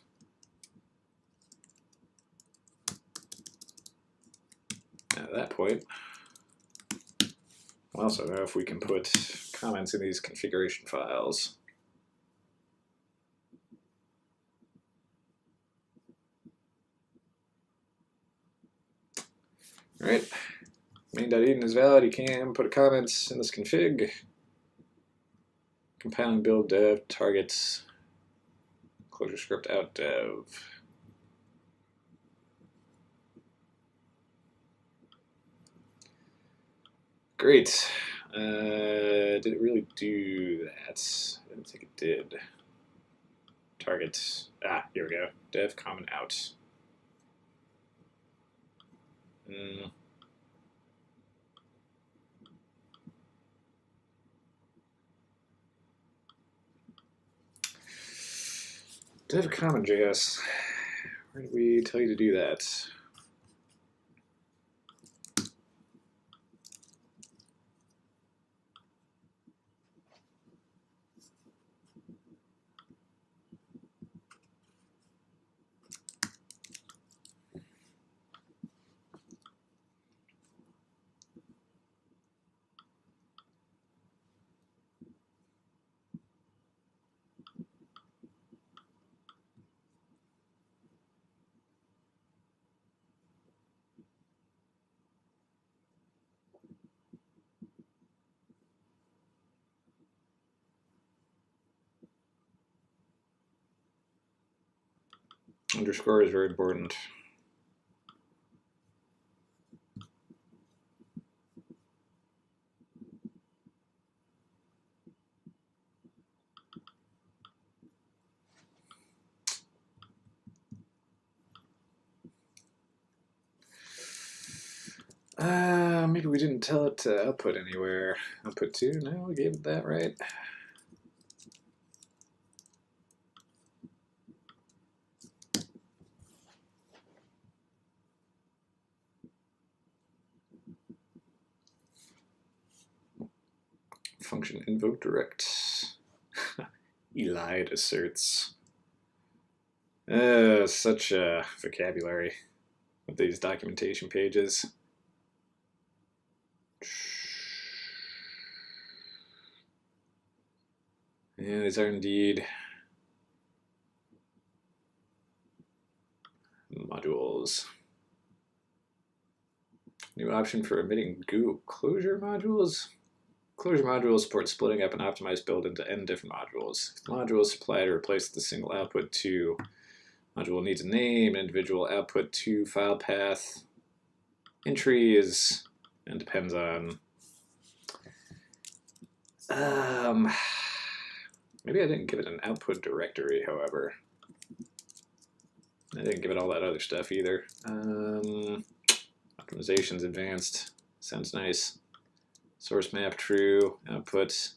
At that point, we'll also know if we can put comments in these configuration files. All right, main.eden is valid. You can put comments in this config. Compiling build dev targets. Closure script out dev. Great. Did it really do that? I didn't think it did. Target. Here we go. Dev comment out. Dev comment JS. Where did we tell you to do that? Underscore is very important. Maybe we didn't tell it to output anywhere. Output 2? No, we gave it that, right? Function invoke direct. Elide asserts. Such a vocabulary with these documentation pages. Yeah, these are indeed modules. New option for emitting goo. Closure modules? Closure modules support splitting up an optimized build into n different modules. If the module is supplied to replace the single output to module needs a name, individual output to file path. Entry is and depends on maybe I didn't give it an output directory, however. I didn't give it all that other stuff either. Optimization's advanced. Sounds nice. Source map true. Output.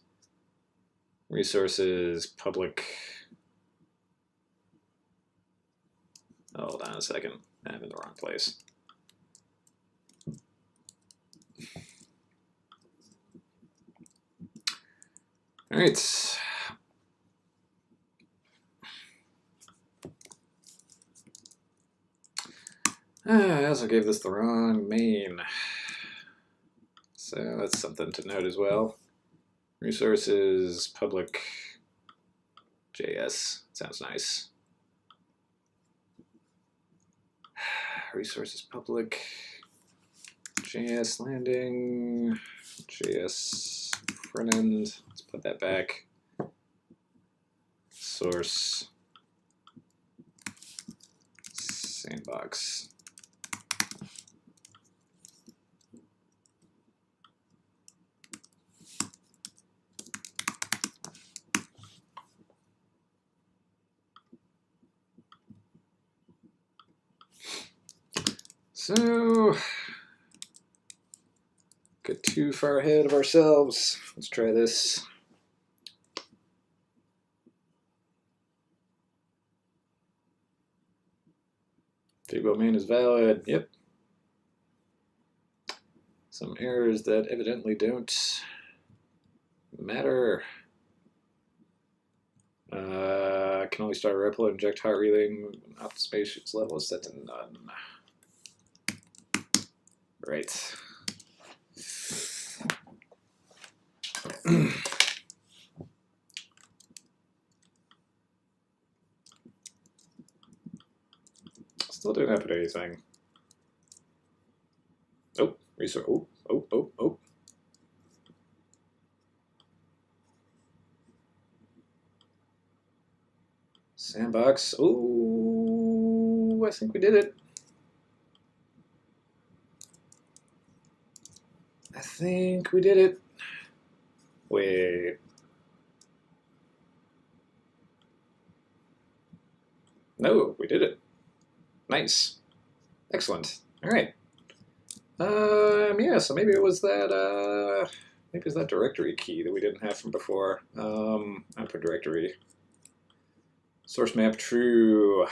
Resources public. Oh, hold on a second. I'm in the wrong place. All right. I also gave this the wrong main. So that's something to note as well. Resources, public, JS. Sounds nice. Resources, public, JS landing, JS front end. Let's put that back. Source, sandbox. So, get too far ahead of ourselves. Let's try this. Figbo main is valid. Yep. Some errors that evidently don't matter. Can only start a repl, inject heart relay, optimizations level is set to none. Right. Still didn't happen anything. Oh, resource. Oh. Sandbox. Oh, I think we did it. I think we did it. Wait. No, we did it. Nice. Excellent. All right. Yeah, so maybe it was that, maybe it's that directory key that we didn't have from before. Output directory. Source map true.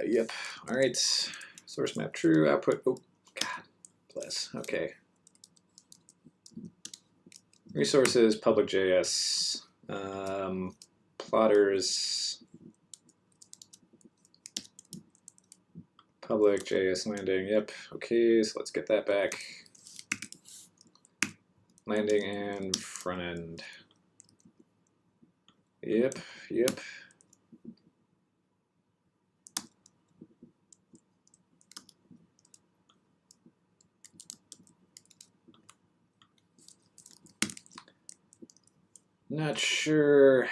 Yep. All right. Source map true. Output. Oh, God bless. Okay. Resources, public JS, plotters, public JS landing. Yep. Okay. So let's get that back. Landing and front end. Yep. Not sure.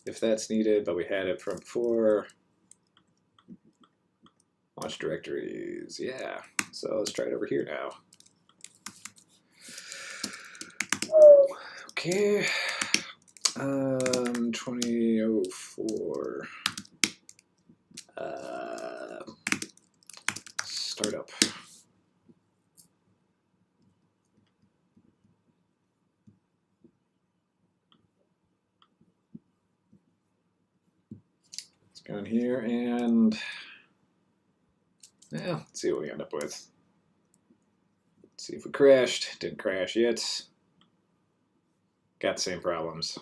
If that's needed, but we had it from before. Launch directories, yeah. So let's try it over here now. Okay. 2004. Startup. go in here and yeah, let's see what we end up with. Let's see if we crashed. Didn't crash yet. Got the same problems.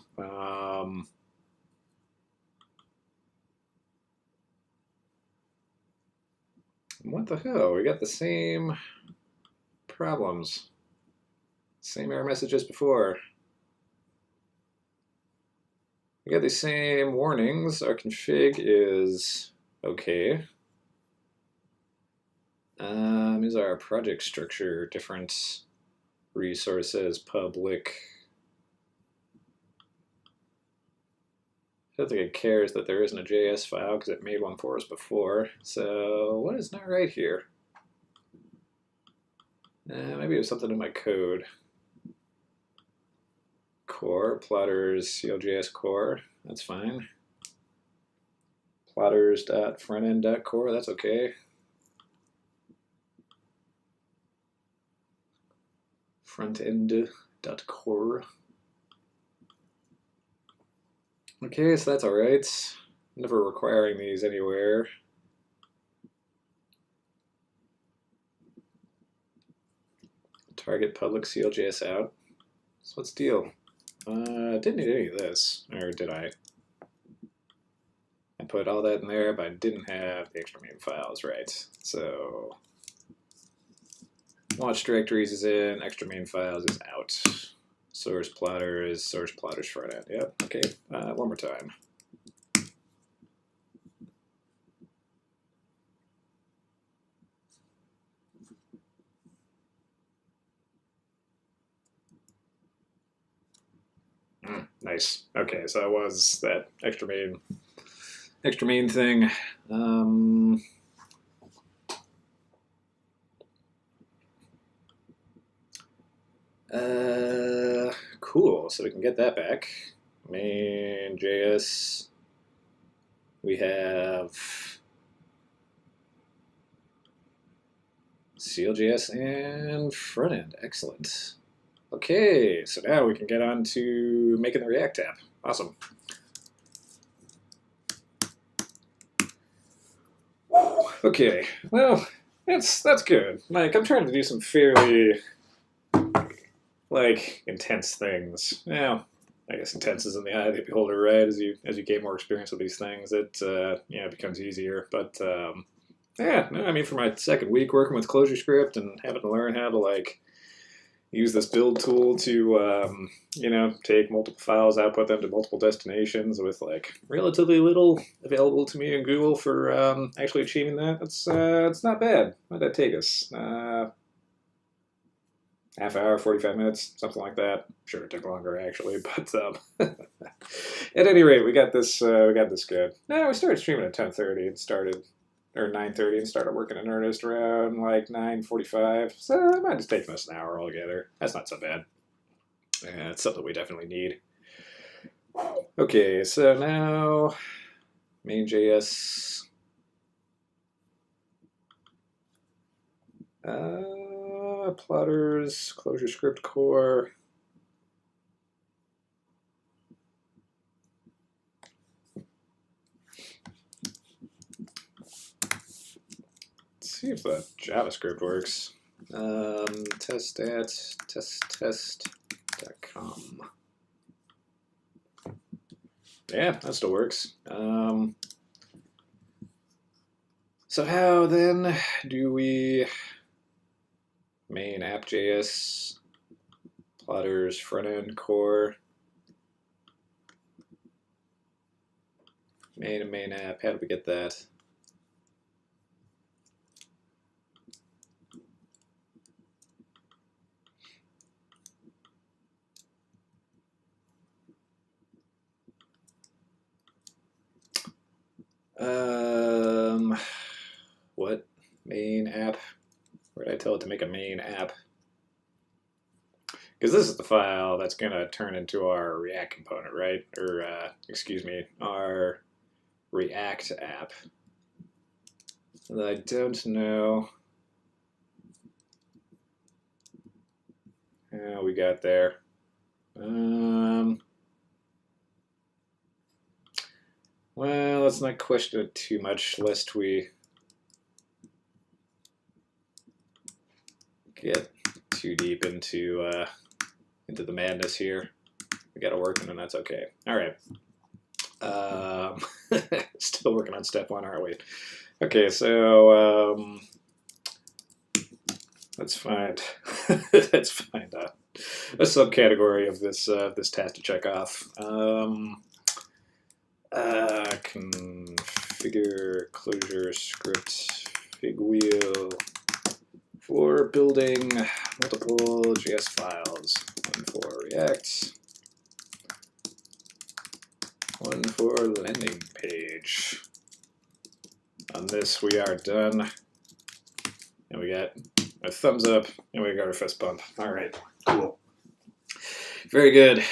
What the hell? We got the same problems. Same error messages before. We got the same warnings. Our config is okay. Is our project structure different? Resources, public. I don't think it cares that there isn't a JS file because it made one for us before. So what is not right here? Maybe it was something in my code. Core, plotters, CLJS core, that's fine. Plotters.frontend.core, that's okay. Frontend.core. Okay, so that's all right. Never requiring these anywhere. Target public CLJS out. So what's the deal? Didn't need any of this, or did I? I put all that in there, but I didn't have the extra main files, right? So launch directories is in, extra main files is out. Source plotters front end. Yep, okay, one more time. Nice. Okay, so that was that extra main thing. Cool. So we can get that back. Main.js. We have CLJS and front end. Excellent. Okay, so now we can get on to making the React app. Awesome. Okay, well, that's good. Like, I'm trying to do some fairly, like, intense things. Well, I guess intense is in the eye of the beholder, right? As you gain more experience with these things, it it becomes easier. But yeah, no, I mean, for my second week working with ClojureScript and having to learn how to like use this build tool to take multiple files, output them to multiple destinations with like relatively little available to me in Google for actually achieving that. It's not bad. What did that take us? Half hour, 45 minutes, something like that. Sure, it took longer actually, but at any rate, we got this. We got this good. No, we started streaming at 10:30 and started, or 9:30 and started working in earnest around like 9:45. So it might just take us an hour altogether. That's not so bad. Yeah, it's something we definitely need. Okay, so now main.js. Plotters, ClojureScript core. Let's see if the JavaScript works. Test at testtest.com. Yeah, that still works. So how then do we main app.js, plotters, front end, core, main and main app? How do we get that? What main app? Where did I tell it to make a main app? Because this is the file that's going to turn into our React component, right? Or, excuse me, our React app. And I don't know how we got there. Well, let's not question it too much, lest we get too deep into the madness here. We got to work, and that's okay. All right. Still working on step one, aren't we? Okay, so let's find a subcategory of this this task to check off. Configure closure script fig wheel for building multiple JS files. One for React, one for landing page. On this, we are done. And we got a thumbs up, and we got our fist bump. All right, cool. Very good.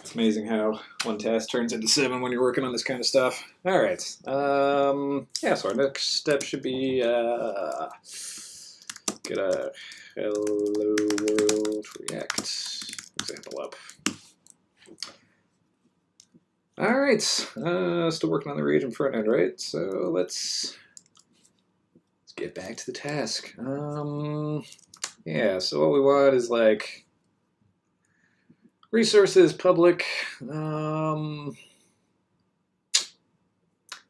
It's amazing how one task turns into 7 when you're working on this kind of stuff. All right. Yeah, so our next step should be get a Hello World React example up. All right. Still working on the region front end, right? So let's get back to the task. Yeah, so what we want is like resources, public, and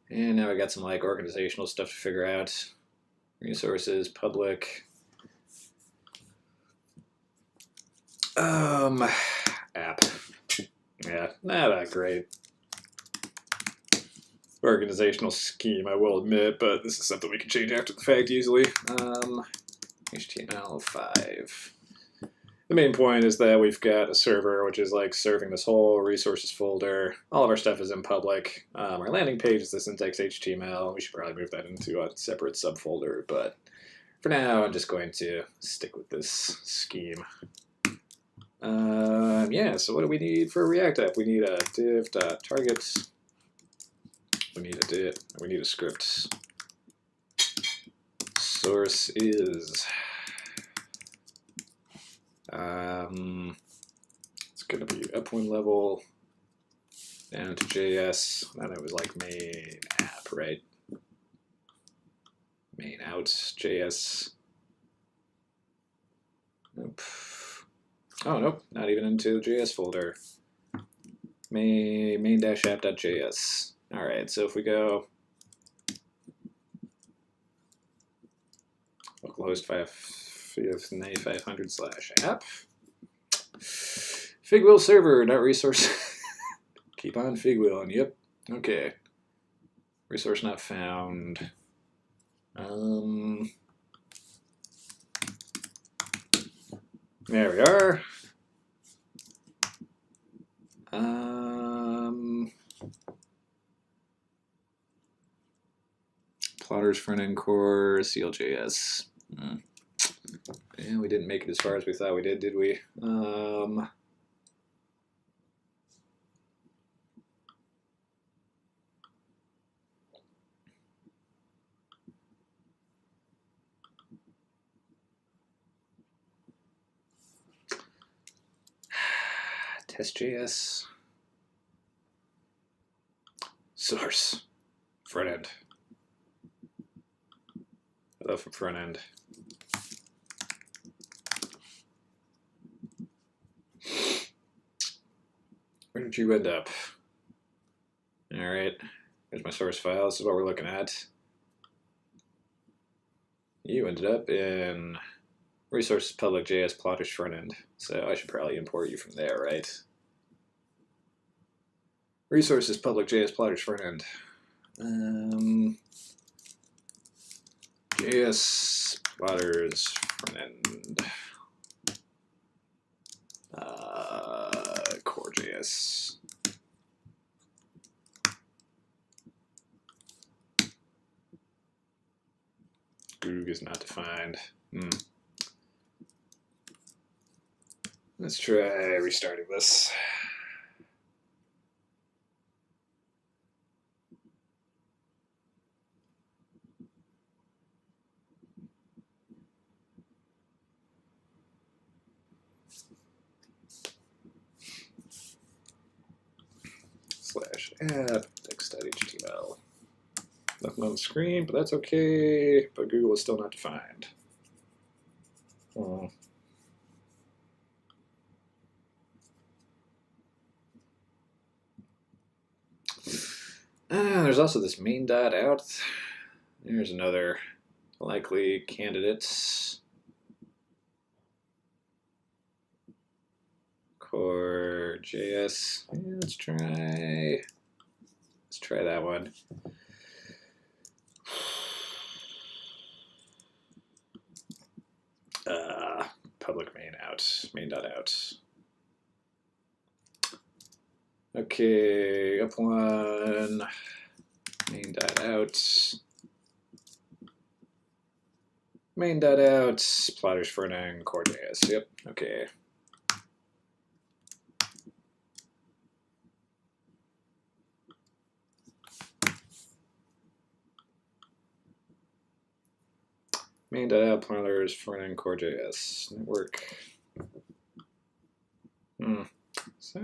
now we got some like organizational stuff to figure out. Resources, public, app. Yeah, not that great. Organizational scheme, I will admit, but this is something we can change after the fact easily. HTML5. The main point is that we've got a server which is like serving this whole resources folder. All of our stuff is in public. Our landing page is this index HTML. We should probably move that into a separate subfolder, but for now I'm just going to stick with this scheme. Yeah, so what do we need for a React app? We need a div.target. We need a div. We need a script. Source is it's going to be up one level down to JS. And it was like main app, right? Main out JS. Nope. Oh nope, not even into the JS folder. Main-app.js. All right, so if we go localhost 500/app, Figwheel server, not resource. Keep on Figwheeling. Yep. Okay. Resource not found. There we are. Plotters front end core CLJS. Yeah, we didn't make it as far as we thought we did we? Test.js. Source. Front end. I love from front end. Where did you end up? All right, here's my source file. This is what we're looking at. You ended up in resources public JS plotters front end. So I should probably import you from there, right? Resources public JS plotters front end. JS plotters front end. Core JS. Goog is not defined. Let's try restarting this. /app.text.html. Nothing on the screen, but that's okay. But Google is still not defined. There's also this main.out. There's another likely candidate. Core.js. Yeah, let's try that one. Public main.out. Okay, up one, main.out. Main.out, plotters front end, core.js. Yep, okay. Main.out, plotters front end, core.js. Network. So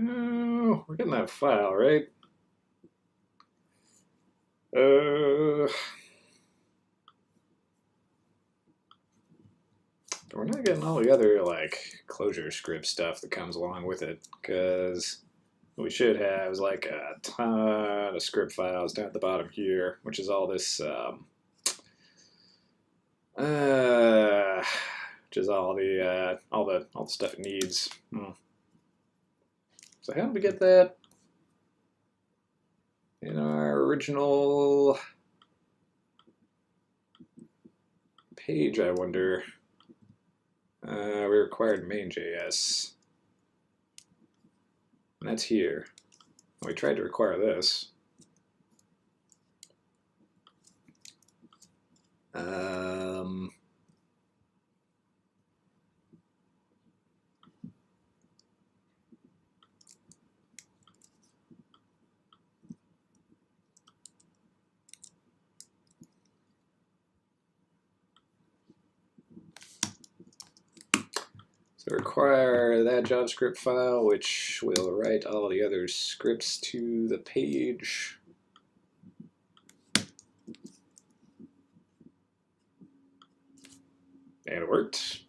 we're getting that file, right? But we're not getting all the other like closure script stuff that comes along with it, because what we should have is like a ton of script files down at the bottom here, which is all this, which is all the stuff it needs. So how did we get that in our original page, I wonder? We required main.js. And that's here. We tried to require this. So require that JavaScript file, which will write all the other scripts to the page. And it worked.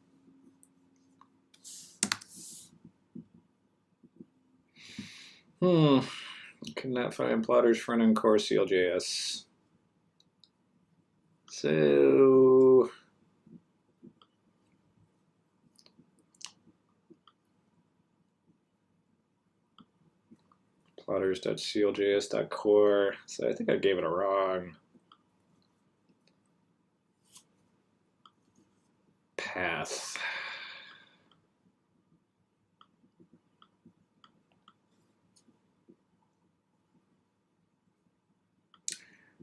Could not find plotters front end core CLJS. So plotters.cljs.core. So I think I gave it a wrong path.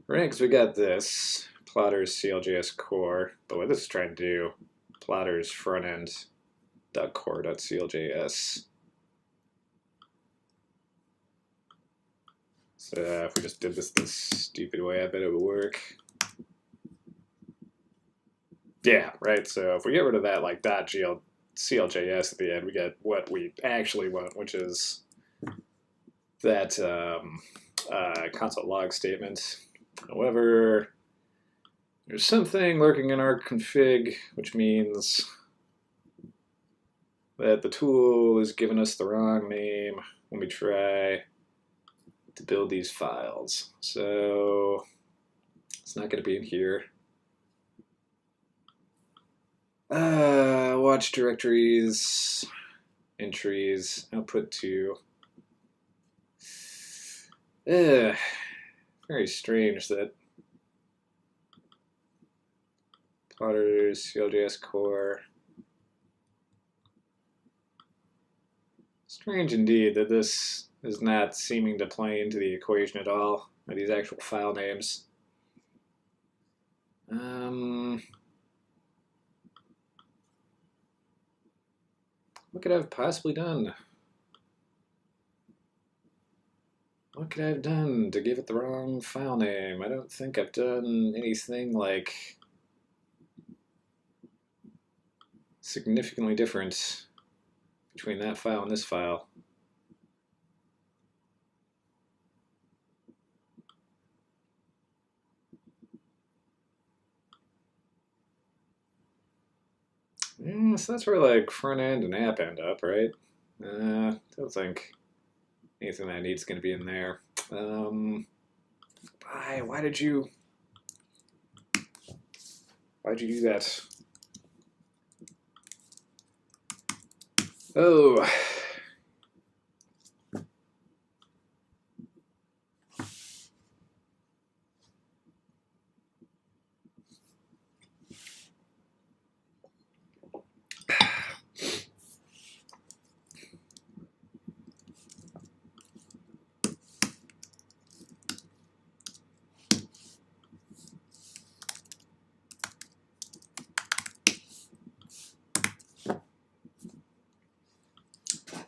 Right, because we got this plotters CLJS core, but what this is trying to do, plotters frontend.core.cljs. So if we just did this stupid way, I bet it would work. Yeah, right. So if we get rid of that like .cljs at the end, we get what we actually want, which is that console log statement. However, there's something lurking in our config, which means that the tool is giving us the wrong name when we try to build these files. So it's not going to be in here. Watch directories, entries, output to. Very strange that plotters, CLJS core. Strange indeed that this is not seeming to play into the equation at all, or these actual file names. What could I have possibly done? What could I have done to give it the wrong file name? I don't think I've done anything like significantly different between that file and this file. So that's where like front end and app end up, right? Don't think anything I need is going to be in there. Why did you? Why'd you do that? Oh.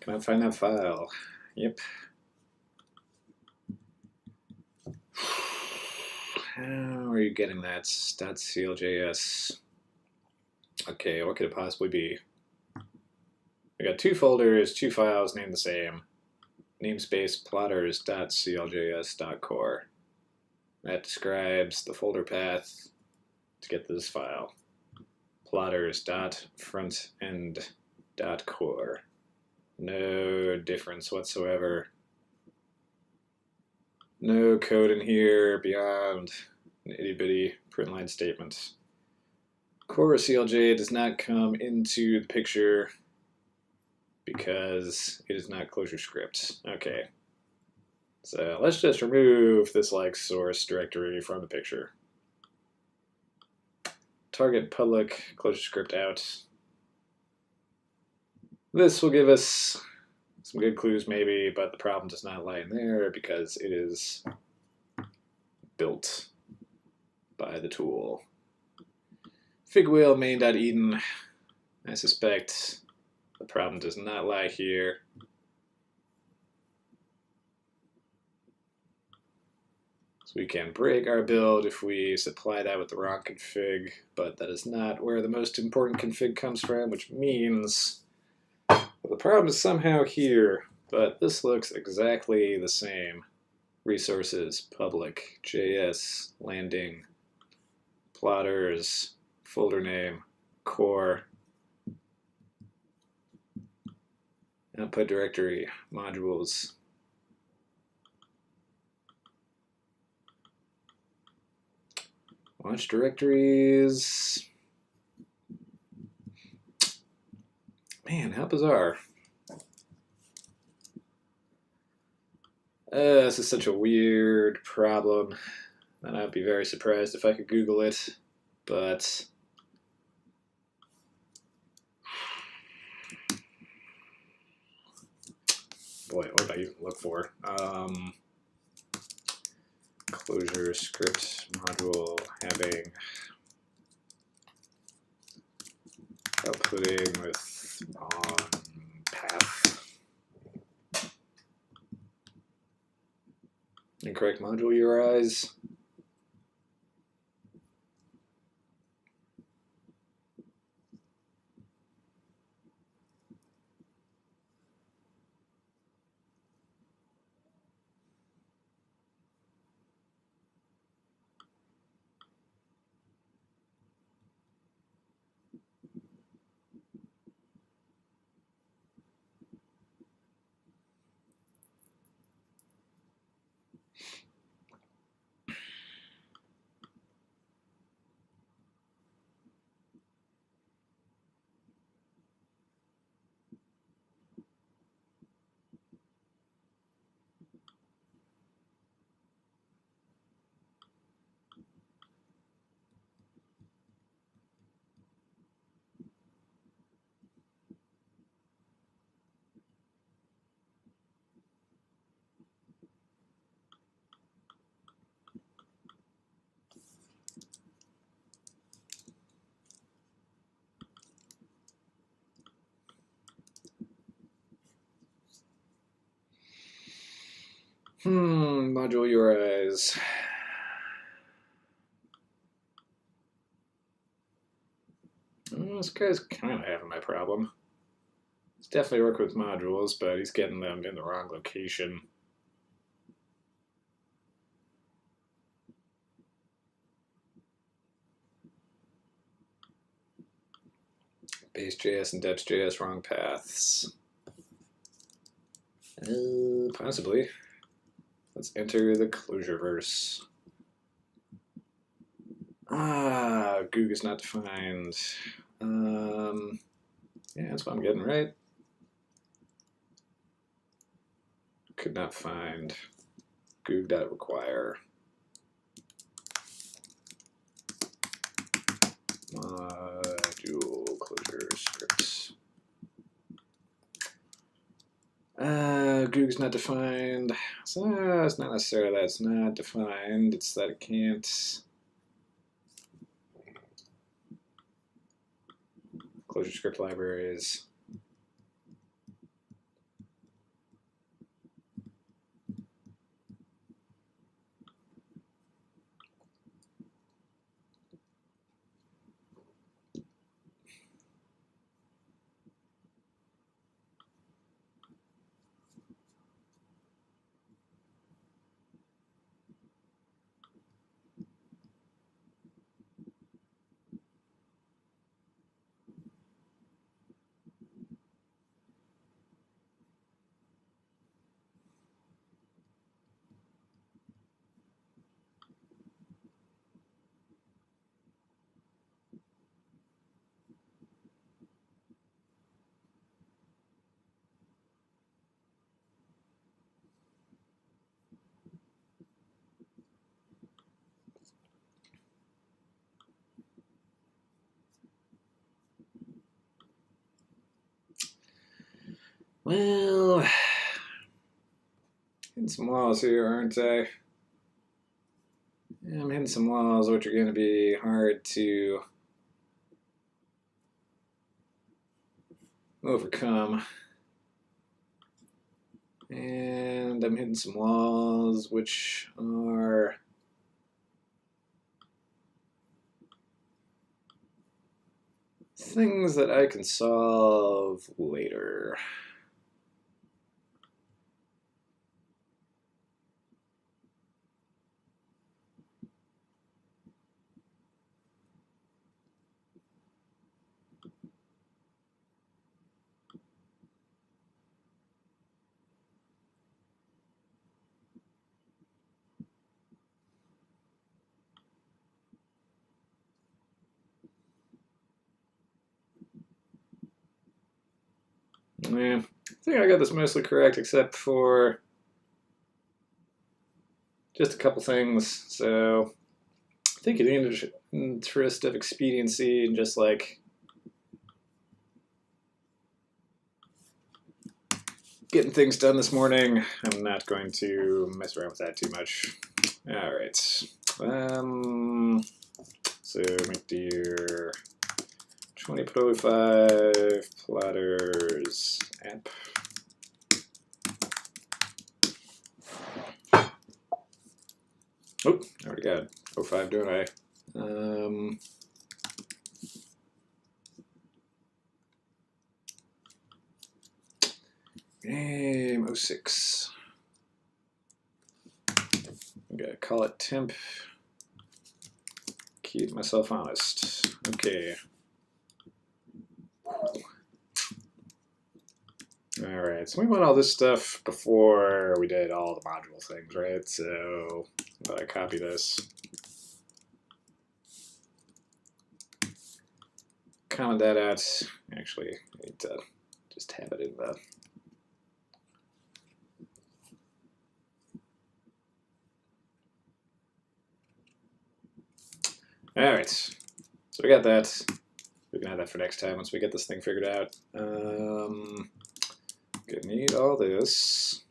Can I find that file? Yep. How are you getting that? .cljs. Okay, what could it possibly be? We got 2 folders, 2 files named the same. Namespace plotters.cljs.core. That describes the folder path to get this file. Plotters.frontend.core. No difference whatsoever. No code in here beyond an itty-bitty printline statement. Core CLJ does not come into the picture because it is not ClojureScript. Okay. So let's just remove this like source directory from the picture. Target public ClojureScript out. This will give us some good clues maybe, but the problem does not lie in there because it is built by the tool. Figwheel main.eden. I suspect the problem does not lie here. So we can break our build if we supply that with the wrong config, but that is not where the most important config comes from, which means the problem is somehow here, but this looks exactly the same. Resources, public, JS, landing, plotters, folder name, core, output directory, modules. Launch directories. Man, how bizarre. This is such a weird problem, and I'd be very surprised if I could Google it, but boy, what did I even look for? ClojureScript module having outputting with on path. Incorrect module URIs. Module URIs. This guy's kind of having my problem. He's definitely working with modules, but he's getting them in the wrong location. Base.js and Depth.js wrong paths. Possibly. Let's enter the closure verse. Goog is not defined. Yeah, that's what I'm getting, right? Could not find goog.require. Module closure scripts. Goog's not defined. So it's not necessarily that it's not defined, it's that it can't. Closure script libraries. Well, hitting some walls here, aren't I? Yeah, I'm hitting some walls which are going to be hard to overcome. And I'm hitting some walls which are things that I can solve later. Yeah, I think I got this mostly correct except for just a couple things. So I think in the interest of expediency and just like getting things done this morning, I'm not going to mess around with that too much. All right. So make dear 20.05 platters app. Oh, I already got 05, don't I? Name 06. I'm gonna call it temp. Keep myself honest. Okay. All right, so we want all this stuff before we did all the module things, right? So I copy this. Comment that out. Actually, I need to just have it in the all right, so we got that. We can have that for next time once we get this thing figured out. Gonna need all this.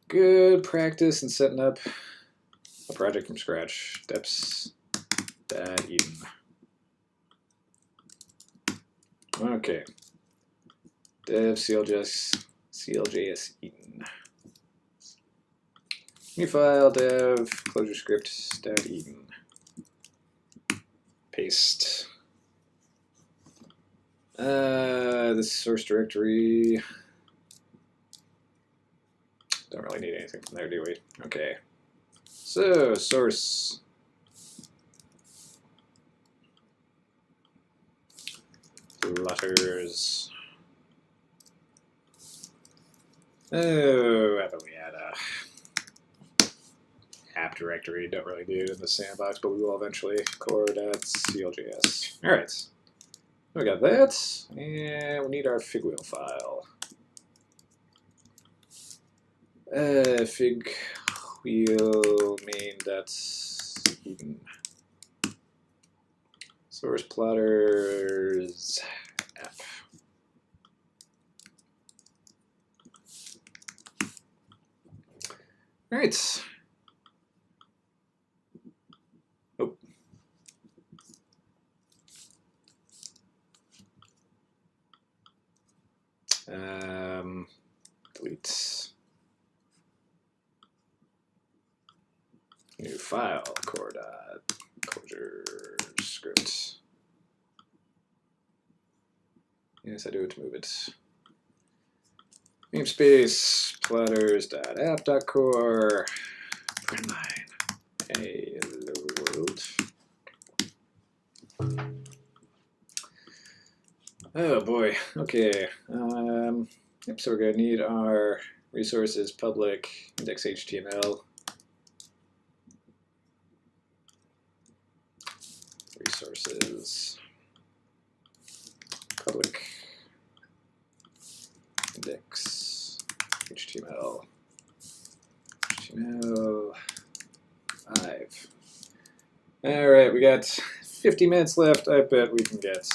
Good practice in setting up a project from scratch. Deps.eden. Okay. Dev CLJS Eden. New file dev closure script.eden. Paste. This source directory. Don't really need anything from there, do we? Okay. So source Flutters. Oh, I thought we had a app directory. Don't really need it in the sandbox, but we will eventually. Core.cljs. All right. We got that, and we need our fig wheel file. Fig wheel main. That's source plotters app. All right. Oh. Delete. New file, core.closure script. Yes, I do it to move it. Namespace, platters.app.core. Print line. Hey, hello world. Oh boy, okay. Yep, so we're gonna need our resources public index HTML. Resources public index HTML. HTML5. All right, we got 50 minutes left. I bet we can get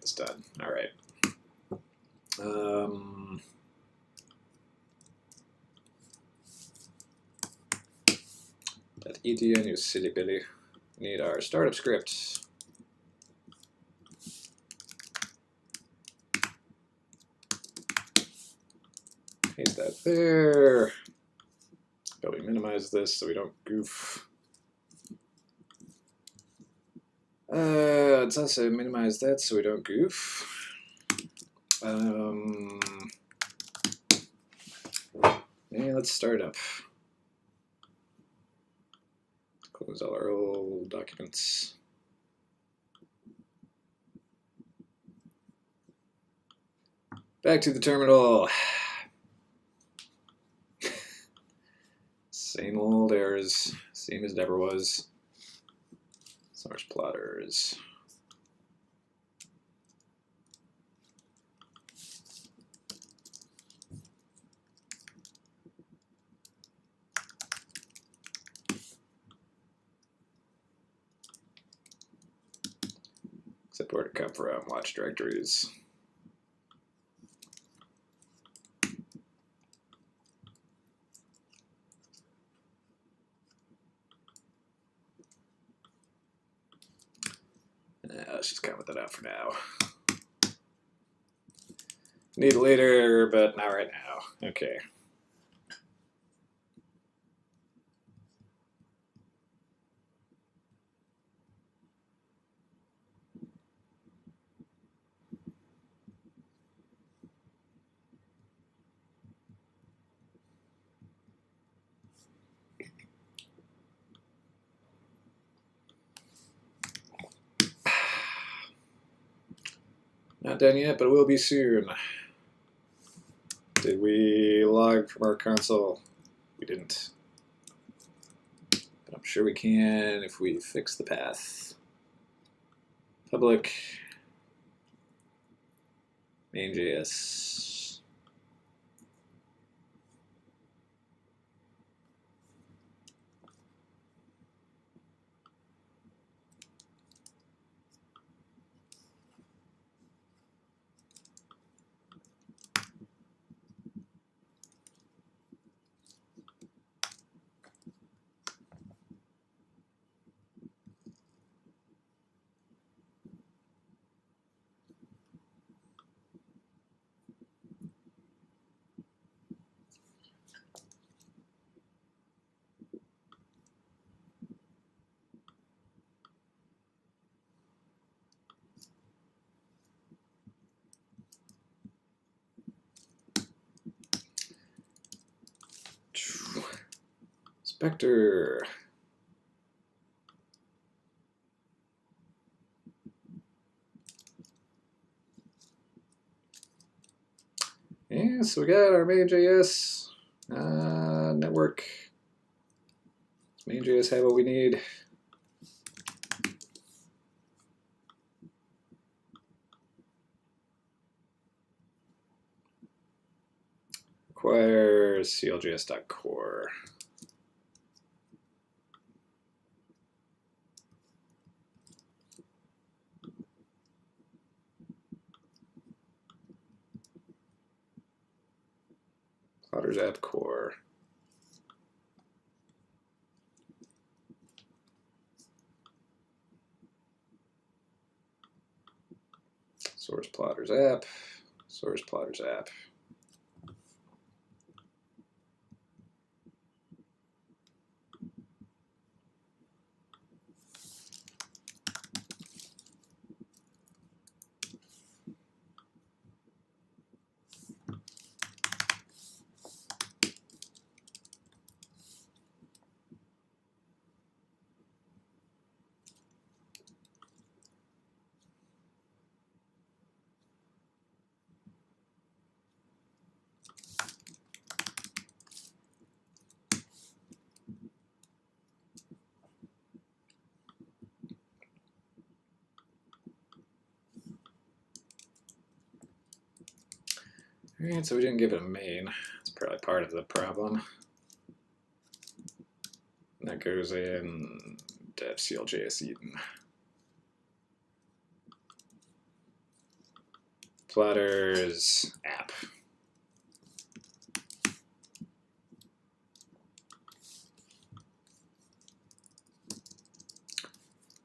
this done. All right. That EDN, you silly Billy. We need our startup script. Paste that there. But we minimize this so we don't goof. Let's also minimize that so we don't goof. Yeah, let's start up. Close all our old documents. Back to the terminal. Same old errors, same as it ever was. Source plotters. Except where to come from, watch directories. Let's just comment that out for now. Need it later, but not right now. Okay. Not done yet, but it will be soon. Did we log from our console? We didn't. But I'm sure we can if we fix the path. Public main.js. Inspector. Yeah, so we got our main.js network. Does main.js have what we need? Requires cljs.core. Plotters app core. Source plotters app. Source plotters app. Alright, so we didn't give it a main. That's probably part of the problem. And that goes in dev cljs Eden. Plotters app.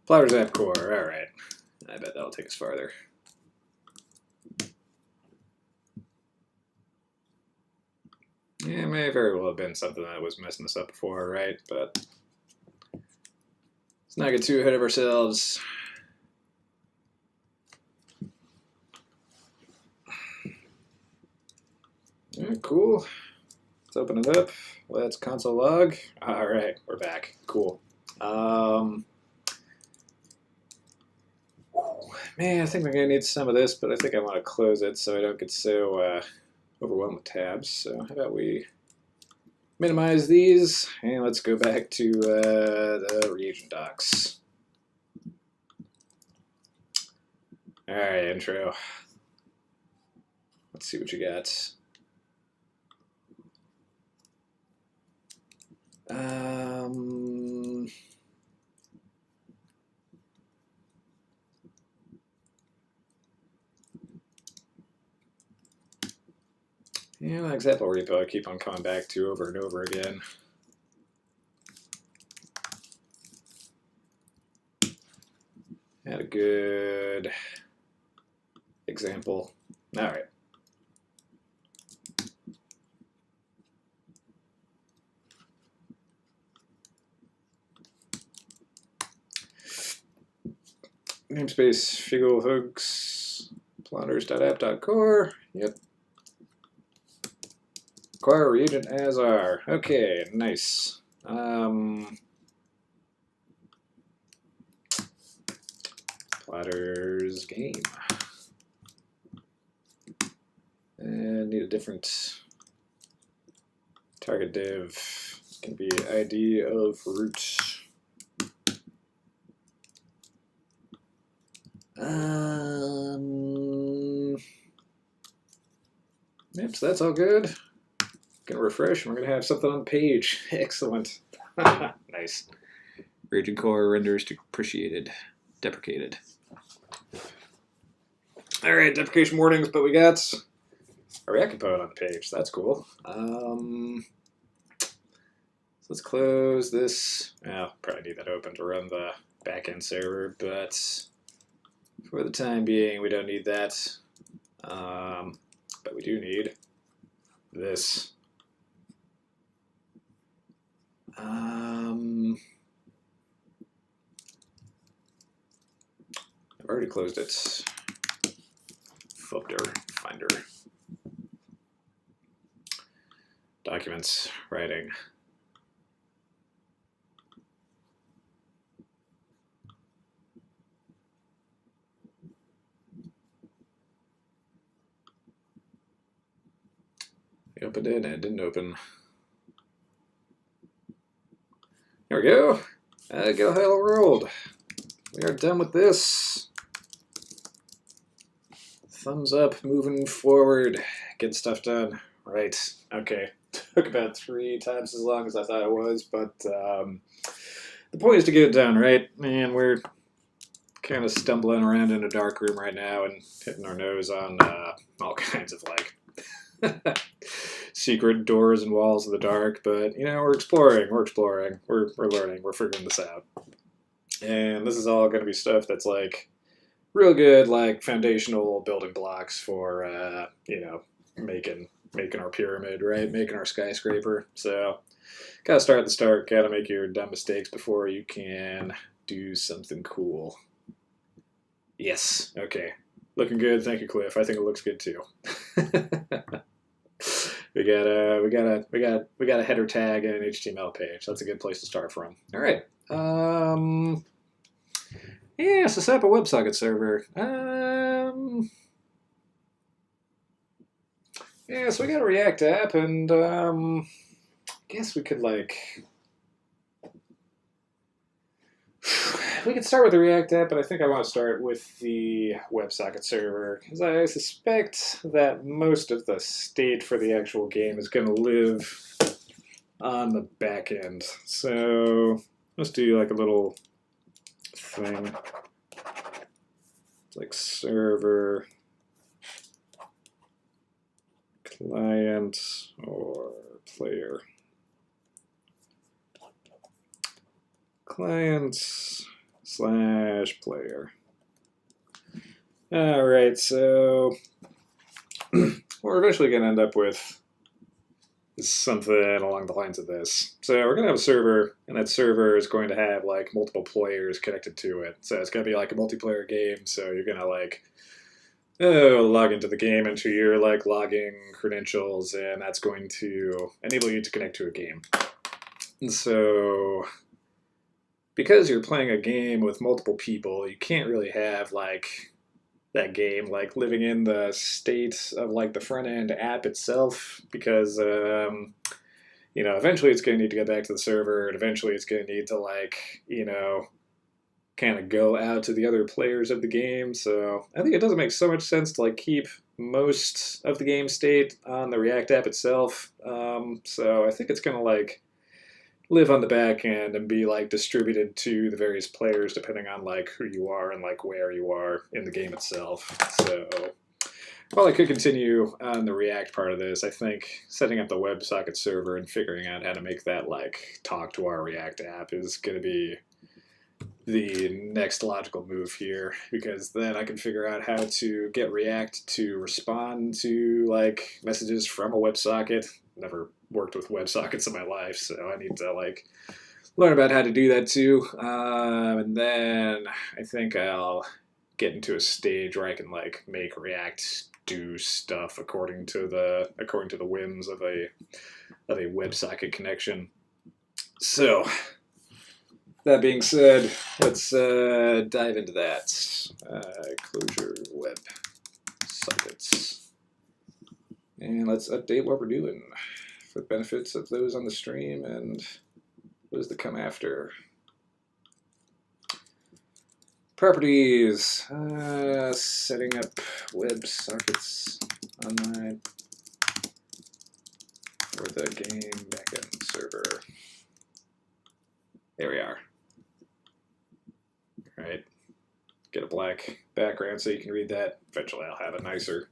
Plotters app core, alright. I bet that'll take us farther. Yeah, it may very well have been something that was messing us up before, right? But let's not get too ahead of ourselves. Alright, cool. Let's open it up. Let's console log. Alright, we're back. Cool. Man, I think we're going to need some of this, but I think I want to close it so I don't get so overwhelmed with tabs. So how about we minimize these, and let's go back to the reagent docs. Alright, intro. Let's see what you got. Yeah, that example repo I keep on coming back to over and over again. Had a good example. All right. Namespace Figgle hooks plotters.app.core. Yep. Acquire reagent as R. Okay, nice. Plotters game. And need a different target div. Can be ID of root. Yep, so that's all good. Gonna refresh and we're gonna have something on the page. Excellent. Nice. Reagent core renders deprecated. Alright, deprecation warnings, but we got a React component on the page. That's cool. So let's close this. Well, probably need that open to run the backend server, but for the time being, we don't need that. But we do need this. I've already closed it. Folder finder. Documents, writing. And it didn't open. There we go. Go hello world. We are done with this. Thumbs up, moving forward. Get stuff done. Right. Okay. Took about 3 times as long as I thought it was, but the point is to get it done, right? And we're kind of stumbling around in a dark room right now and hitting our nose on all kinds of like secret doors and walls of the dark. But you know, we're exploring, we're learning, we're figuring this out. And this is all going to be stuff that's like real good, like foundational building blocks for you know, making our pyramid, right? Making our skyscraper. So gotta start at the start, gotta make your dumb mistakes before you can do something cool. Yes, okay. Looking good, thank you, Cliff. I think it looks good too. we got a header tag and an HTML page. That's a good place to start from. All right. Yeah, so set up a WebSocket server. Yeah, so we got a React app, and I guess we could like we could start with the React app, but I think I want to start with the WebSocket server because I suspect that most of the state for the actual game is going to live on the back end. So let's do like a little thing. It's like server client or player. Client/player. All right, so we're eventually going to end up with something along the lines of this. So we're going to have a server, and that server is going to have like multiple players connected to it. So it's going to be like a multiplayer game. So you're going to like log into the game into your like login credentials, and that's going to enable you to connect to a game. And so because you're playing a game with multiple people, you can't really have like that game like living in the state of like the front end app itself, because you know, eventually it's going to need to get back to the server, and eventually it's going to need to like, you know, kind of go out to the other players of the game. So I think it doesn't make so much sense to like keep most of the game state on the React app itself. So I think it's going to like live on the back end and be like distributed to the various players depending on like who you are and like where you are in the game itself. So while I could continue on the React part of this, I think setting up the WebSocket server and figuring out how to make that like talk to our React app is going to be the next logical move here, because then I can figure out how to get React to respond to like messages from a WebSocket. Never worked with WebSockets in my life, so I need to like learn about how to do that too. And then I think I'll get into a stage where I can like make React do stuff according to the whims of a WebSocket connection. So that being said, let's dive into that. Closure web sockets. And let's update what we're doing for the benefits of those on the stream and those that come after. Properties. Setting up WebSockets online for the game backend server. There we are. All right. Get a black background so you can read that. Eventually I'll have a nicer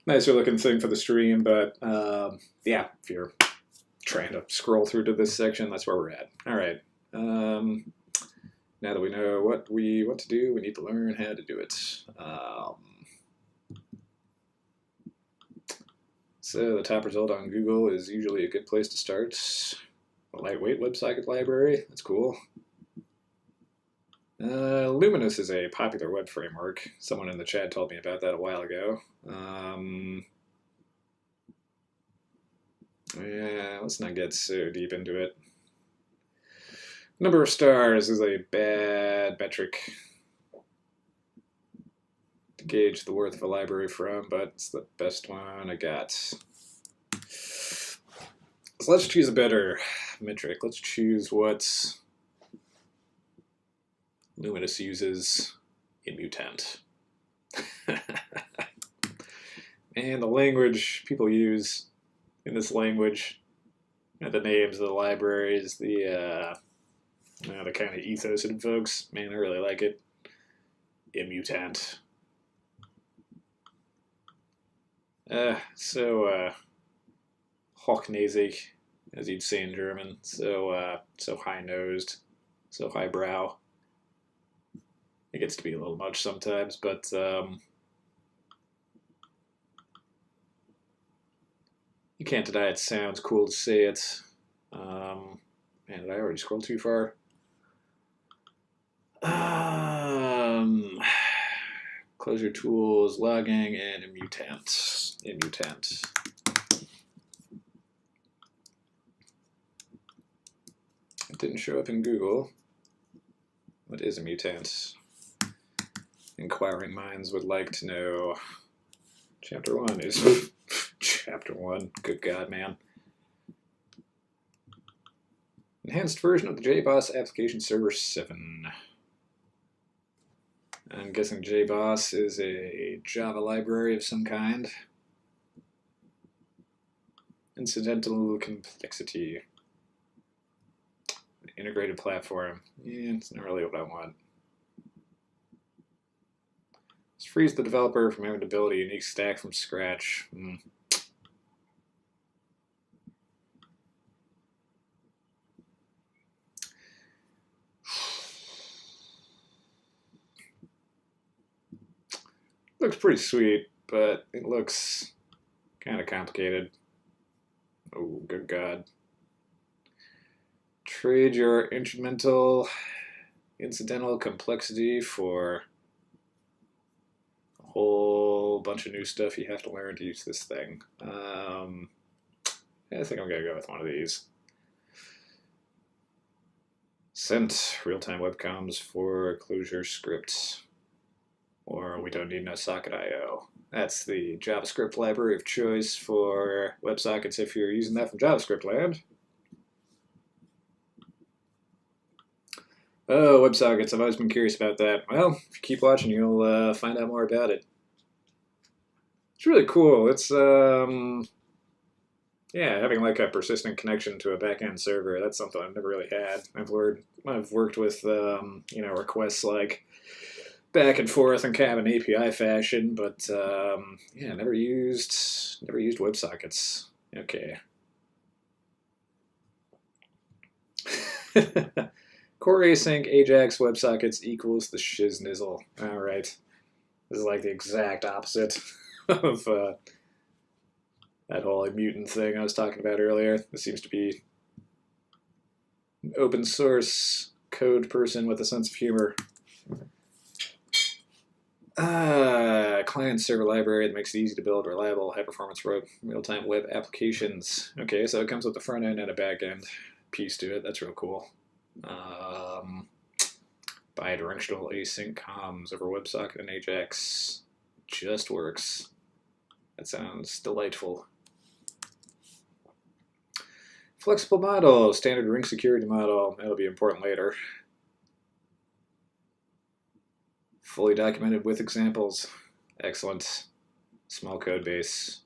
looking thing for the stream, but yeah, if you're trying to scroll through to this section, that's where we're at. All right. Now that we know what to do, we need to learn how to do it. So the top result on Google is usually a good place to start. A lightweight WebSocket library, that's cool. Luminous is a popular web framework. Someone in the chat told me about that a while ago. Yeah, let's not get so deep into it. Number of stars is a bad metric to gauge the worth of a library from, but it's the best one I got. So let's choose a better metric. Let's choose what Luminous uses in mutant. And the language people use in this language, the names of the libraries, the kind of ethos it invokes. Man, I really like it. Immutant. So hochnäsig, as you'd say in German. So high-nosed, so highbrow. It gets to be a little much sometimes, but you can't deny it sounds cool to say it. Man, did I already scroll too far? Closure tools, logging, and immutant. Immutant. It didn't show up in Google. What is a mutant? Inquiring minds would like to know. Chapter 1 is Chapter 1. Good God, man. Enhanced version of the JBoss application server 7. I'm guessing JBoss is a Java library of some kind. Incidental complexity. Integrated platform. Yeah, it's not really what I want. This frees the developer from having to build a unique stack from scratch. Looks pretty sweet, but it looks kind of complicated. Oh, good God. Trade your incidental complexity for a whole bunch of new stuff you have to learn to use this thing. I think I'm going to go with one of these. Sent real-time webcoms for closure scripts. Or we don't need no socket IO. That's the JavaScript library of choice for WebSockets if you're using that from JavaScript land. Oh, WebSockets, I've always been curious about that. Well, if you keep watching, you'll find out more about it. It's really cool. It's, yeah, having like a persistent connection to a backend server, that's something I've never really had. I've worked with, requests like back and forth in kind of an API fashion, but yeah, never used WebSockets. Okay. Core async Ajax WebSockets equals the shiznizzle. All right, this is like the exact opposite of that whole mutant thing I was talking about earlier. This seems to be an open source code person with a sense of humor. Client server library that makes it easy to build reliable, high-performance real-time web applications. Okay, so it comes with a front end and a back end piece to it. That's real cool. Bidirectional async comms over WebSocket and Ajax just works. That sounds delightful. Flexible model, standard ring security model. That'll be important later. Fully documented with examples. Excellent. Small code base.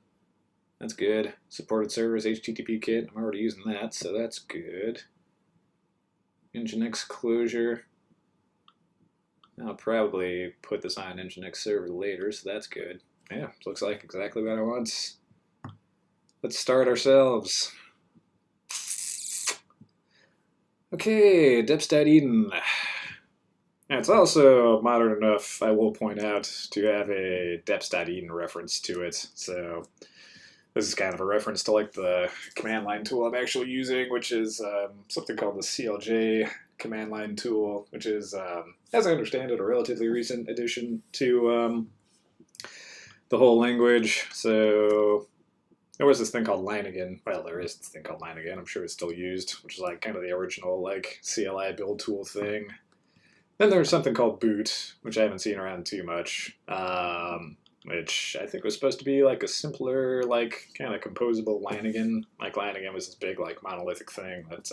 That's good. Supported servers, HTTP kit. I'm already using that, so that's good. Nginx closure. I'll probably put this on an Nginx server later, so that's good. Yeah, looks like exactly what I want. Let's start ourselves. Okay, deps.eden. And it's also modern enough, I will point out, to have a deps.eden reference to it. So this is kind of a reference to like the command line tool I'm actually using, which is something called the CLJ command line tool, which is, as I understand it, a relatively recent addition to the whole language. So there was this thing called Lanigan. Well, there is this thing called Lanigan. I'm sure it's still used, which is like kind of the original like CLI build tool thing. Then there's something called boot, which I haven't seen around too much. which I think was supposed to be like a simpler, like kind of composable Lanigan. Like Lanigan was this big, like monolithic thing that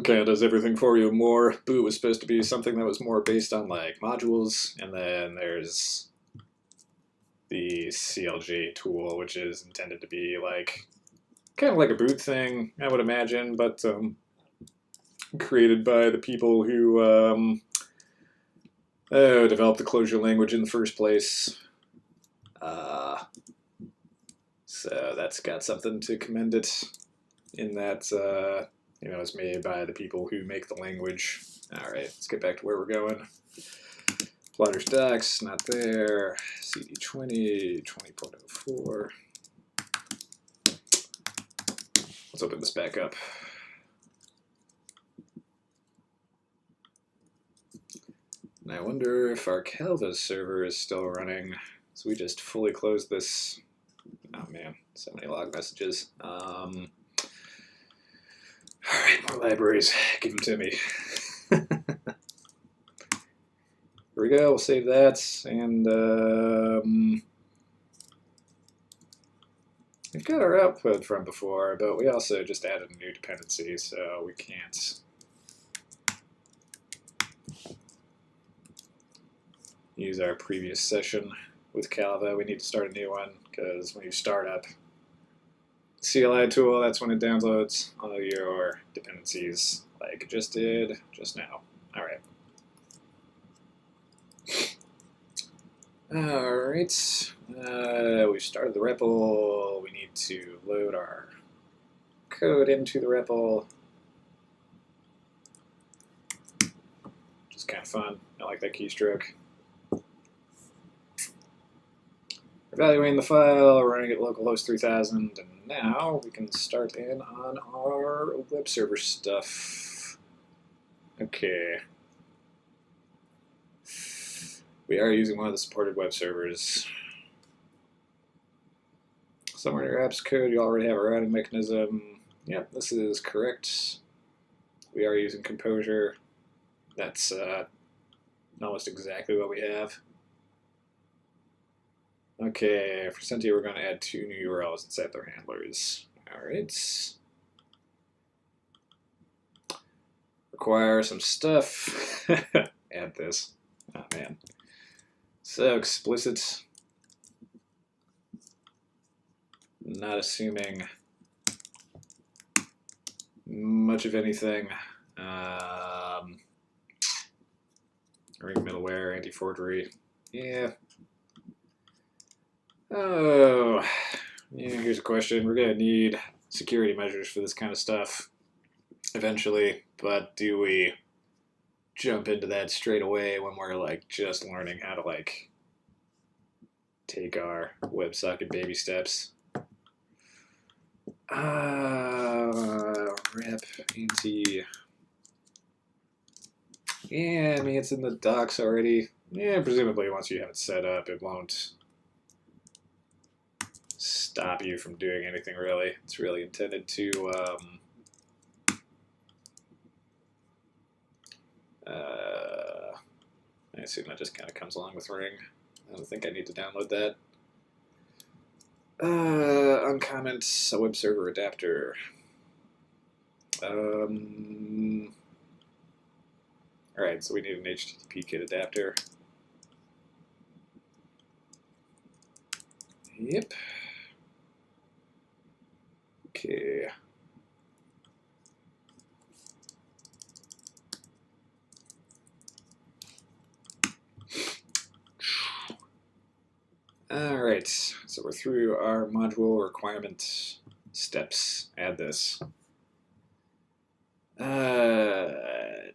kind of does everything for you more. Boot was supposed to be something that was more based on like modules, and then there's the CLG tool, which is intended to be like kind of like a boot thing, I would imagine, but created by the people who developed the Clojure language in the first place. So that's got something to commend it in that, it's made by the people who make the language. All right, let's get back to where we're going. Plotters docs, not there. CD20, 20.04. Let's open this back up. And I wonder if our Calva server is still running. So we just fully closed this. Oh man, so many log messages. All right, more libraries. Give them to me. Here we go. We'll save that, and we've got our output from before, but we also just added a new dependency, so we can't use our previous session with Calva. We need to start a new one, because when you start up CLI tool, that's when it downloads all your dependencies, like it just did just now. All right. All right. We started the REPL. We need to load our code into the REPL. Just kind of fun. I like that keystroke. Evaluating the file, running at localhost 3000, and now we can start in on our web server stuff. Okay. We are using one of the supported web servers. Somewhere in your apps code, you already have a routing mechanism. Yep, this is correct. We are using Composure. That's almost exactly what we have. Okay, for Sentia, we're going to add 2 new URLs and set their handlers. All right. Require some stuff. Add this. Oh, man. So explicit. Not assuming much of anything. Ring middleware, anti-forgery. Yeah. Oh, yeah, here's a question. We're going to need security measures for this kind of stuff eventually, but do we jump into that straight away when we're like just learning how to like take our WebSocket baby steps? Rep anti. Yeah, I mean it's in the docs already. Yeah, presumably once you have it set up, it won't stop you from doing anything really. It's really intended to I assume that just kind of comes along with Ring. I don't think I need to download that. Uncomment a web server adapter. Alright, so we need an HTTP kit adapter. Yep. Okay. All right, so we're through our module requirement steps. Add this.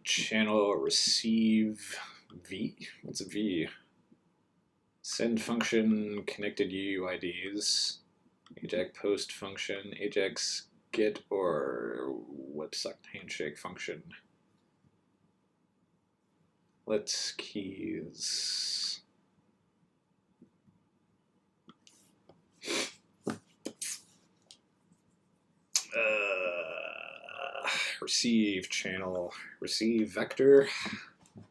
Channel receive V. What's a V? Send function, connected UUIDs, AJAX post function, AJAX get or WebSocket handshake function. Let's keys. Receive channel, receive vector.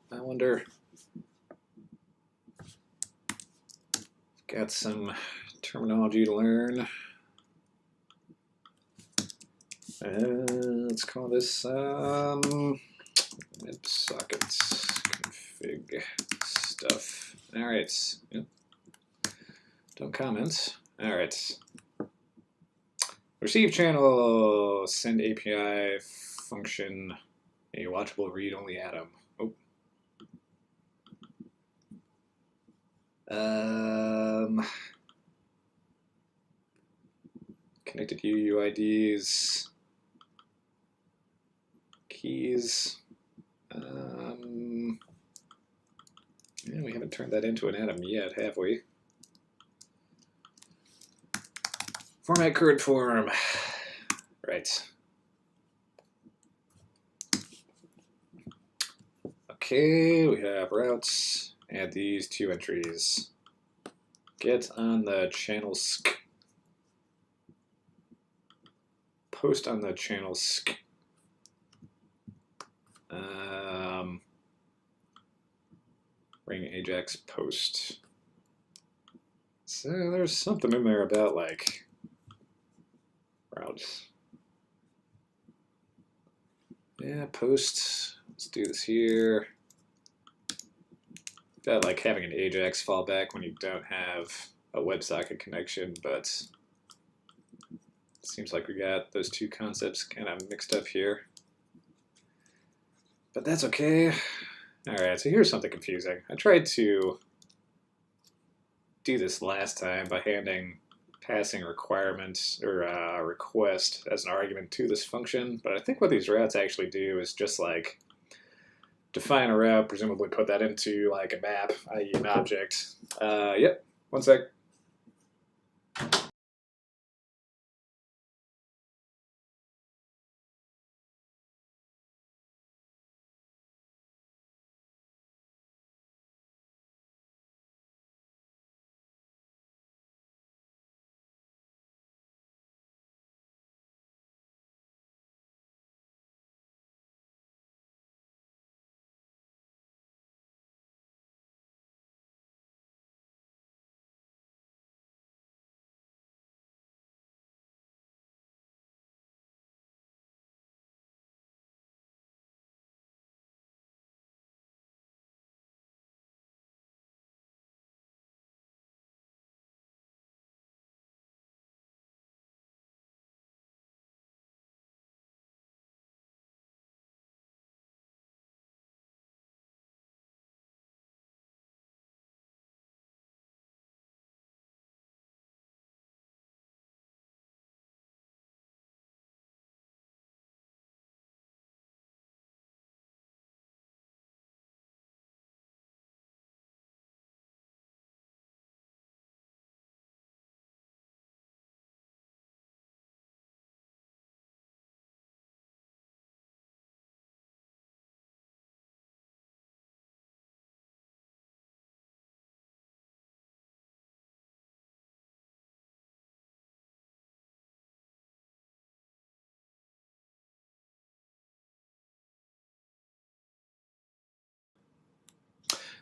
I wonder. got some terminology to learn. Let's call this WebSockets config stuff. All right. Yep. Don't comment. All right. Receive channel, send API function, a watchable read-only atom. Oh. Connected UUIDs, keys. Yeah, we haven't turned that into an atom yet, have we? Format current form. Right. Okay, we have routes. Add these 2 entries. Get on the channel sc. Post on the channel sc. Ring Ajax post. So there's something in there about like routes. Yeah, post. Let's do this here. Got like having an Ajax fallback when you don't have a WebSocket connection, but it seems like we got those 2 concepts kind of mixed up here. But that's okay. All right, so here's something confusing. I tried to do this last time by passing requirements or request as an argument to this function, but I think what these routes actually do is just like define a route, presumably put that into like a map, i.e. an object. Yep, one sec.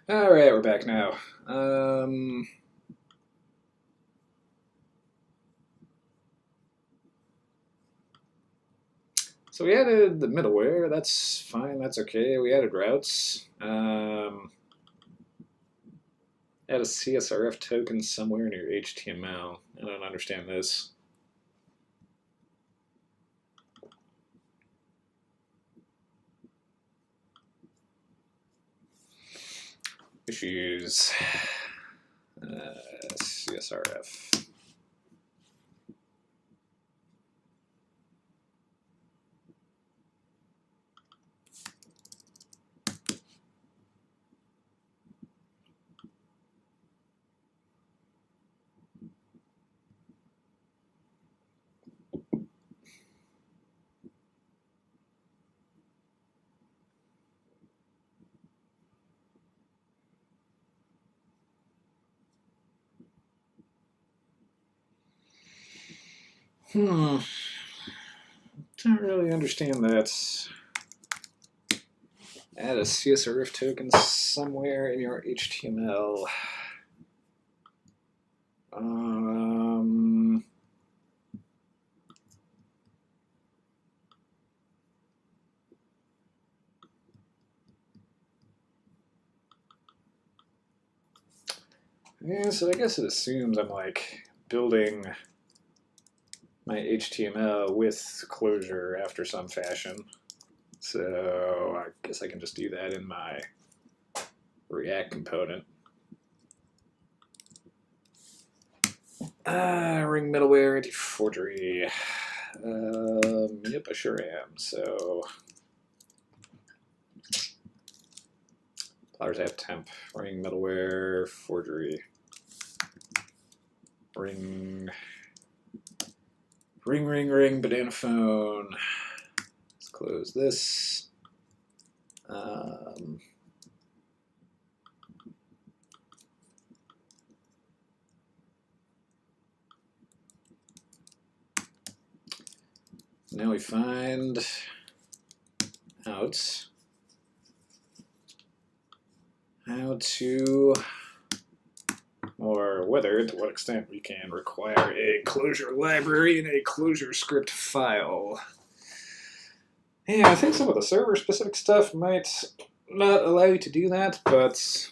All right, we're back now. So we added the middleware. That's fine. That's okay. We added routes. Add a CSRF token somewhere in your HTML. I don't understand this. Issues. CSRF. Don't really understand that. Add a CSRF token somewhere in your HTML. Yeah, so I guess it assumes I'm like building my HTML with closure after some fashion. So I guess I can just do that in my React component. Ring middleware anti-forgery. Yep, I sure am. So plotters app temp, ring middleware, forgery. Ring, banana phone. Let's close this. Now we find out how to, or whether, to what extent we can require a closure library in a closure script file. Yeah, I think some of the server-specific stuff might not allow you to do that, but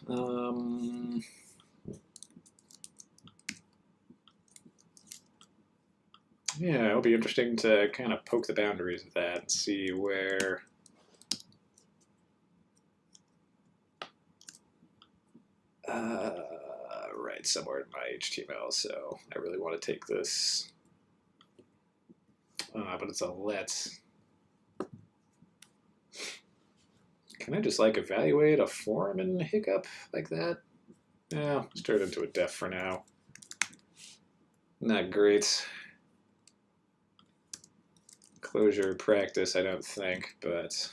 yeah, it'll be interesting to kind of poke the boundaries of that and see where right somewhere in my HTML. So I really want to take this, but it's a let. Can I just like evaluate a form and hiccup like that? Yeah, let's turn it into a def for now. Not great. Closure practice, I don't think, but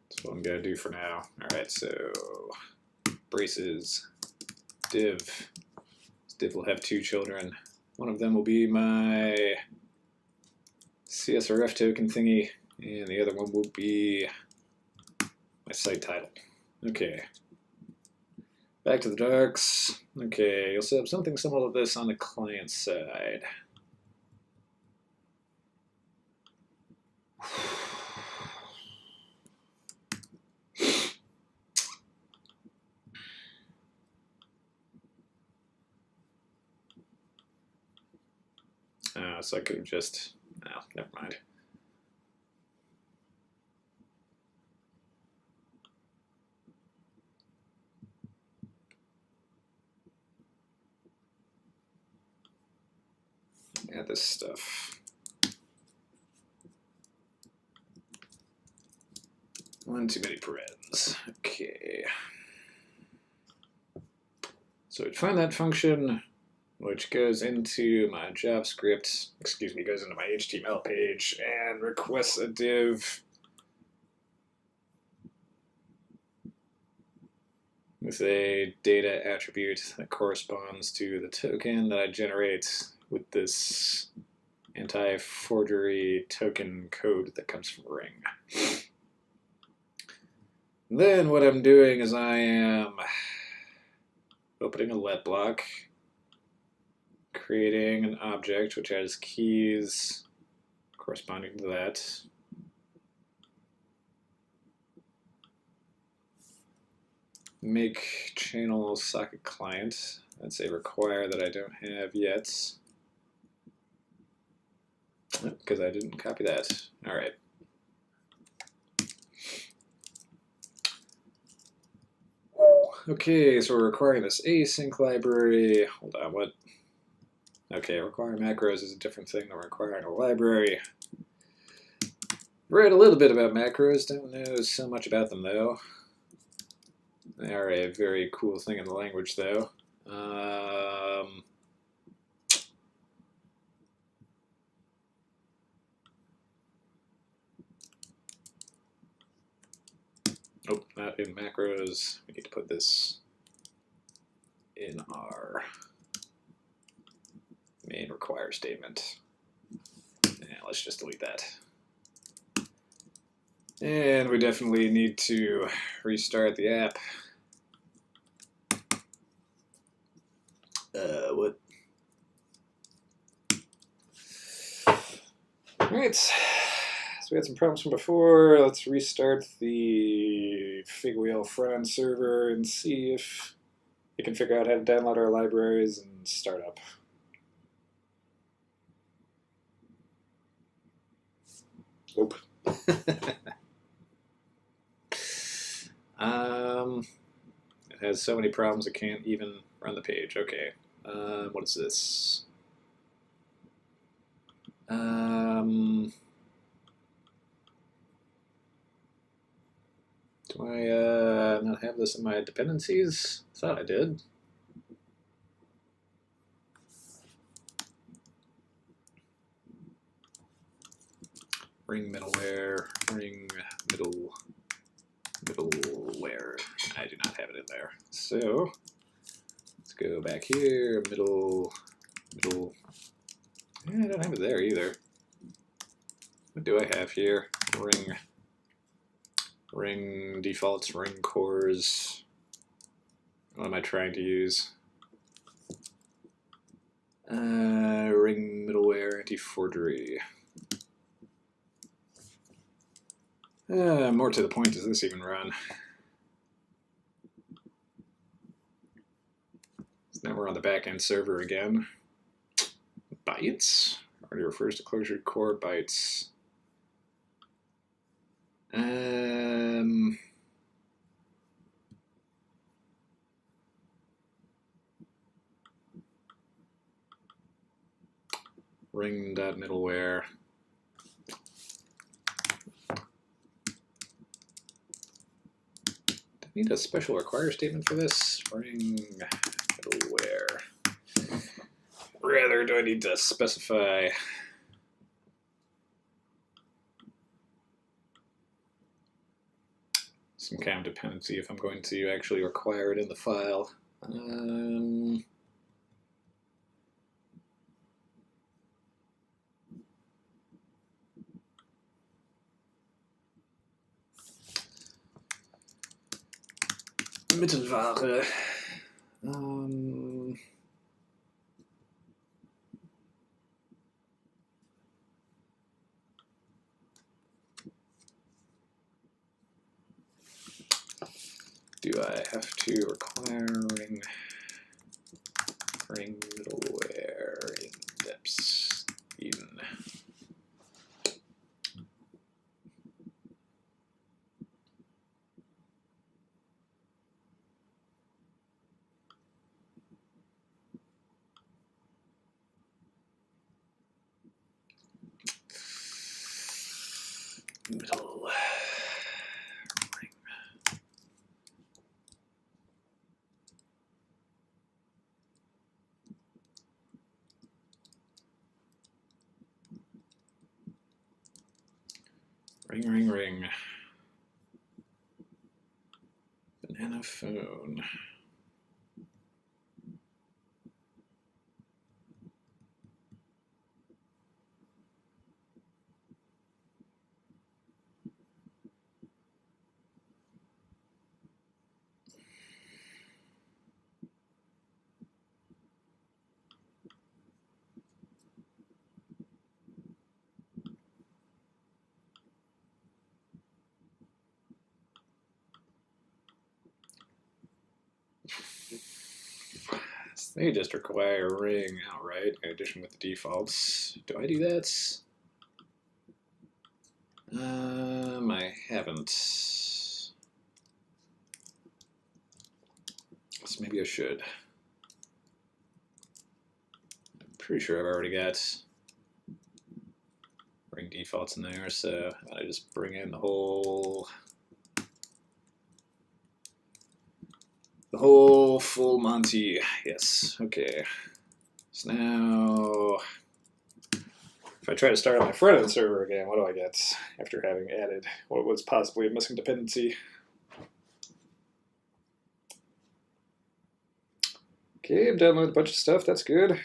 that's what I'm gonna do for now. All right, so braces, div. This div will have two children. One of them will be my CSRF token thingy, and the other one will be my site title. Okay. Back to the docs. Okay, you'll set up something similar to this on the client side. So I could have just, oh, never mind. Add this stuff. One too many parens. Okay. So we'd find that function, which goes into my JavaScript, goes into my HTML page and requests a div with a data attribute that corresponds to the token that I generate with this anti-forgery token code that comes from Ring. Then what I'm doing is I am opening a let block, creating an object which has keys corresponding to that. Make channel socket client. That's a require that I don't have yet, because I didn't copy that. All right. Okay, so we're requiring this async library. Hold on, what? Okay, requiring macros is a different thing than requiring a library. Read a little bit about macros, don't know so much about them though. They are a very cool thing in the language though. Oh, not in macros. We need to put this in our main require statement. Yeah, let's just delete that. And we definitely need to restart the app. What? Alright, so we had some problems from before. Let's restart the Figwheel front-end server and see if we can figure out how to download our libraries and start up. Nope. It has so many problems it can't even run the page. Okay. What is this? Do I not have this in my dependencies? Thought I did. Ring middleware, ring middleware. I do not have it in there. So let's go back here. Middle. Yeah, I don't have it there either. What do I have here? Ring defaults, ring cores. What am I trying to use? Ring middleware anti-forgery. More to the point, does this even run? So now we're on the backend server again. Bytes already refers to closure core bytes. Ring.middleware. Do I need a special require statement for this? Ring middleware. Rather, do I need to specify some kind of dependency if I'm going to actually require it in the file? Mittelware. Do I have to require ring middleware index in? Middle ring. Ring. Banana phone. They just require ring outright in addition with the defaults. Do I do that? I haven't. So maybe I should. I'm pretty sure I've already got ring defaults in there, so I just bring in the whole full Monty. Yes, okay. So now, if I try to start on my front-end server again, what do I get after having added what was possibly a missing dependency? Okay, I've downloaded a bunch of stuff, that's good.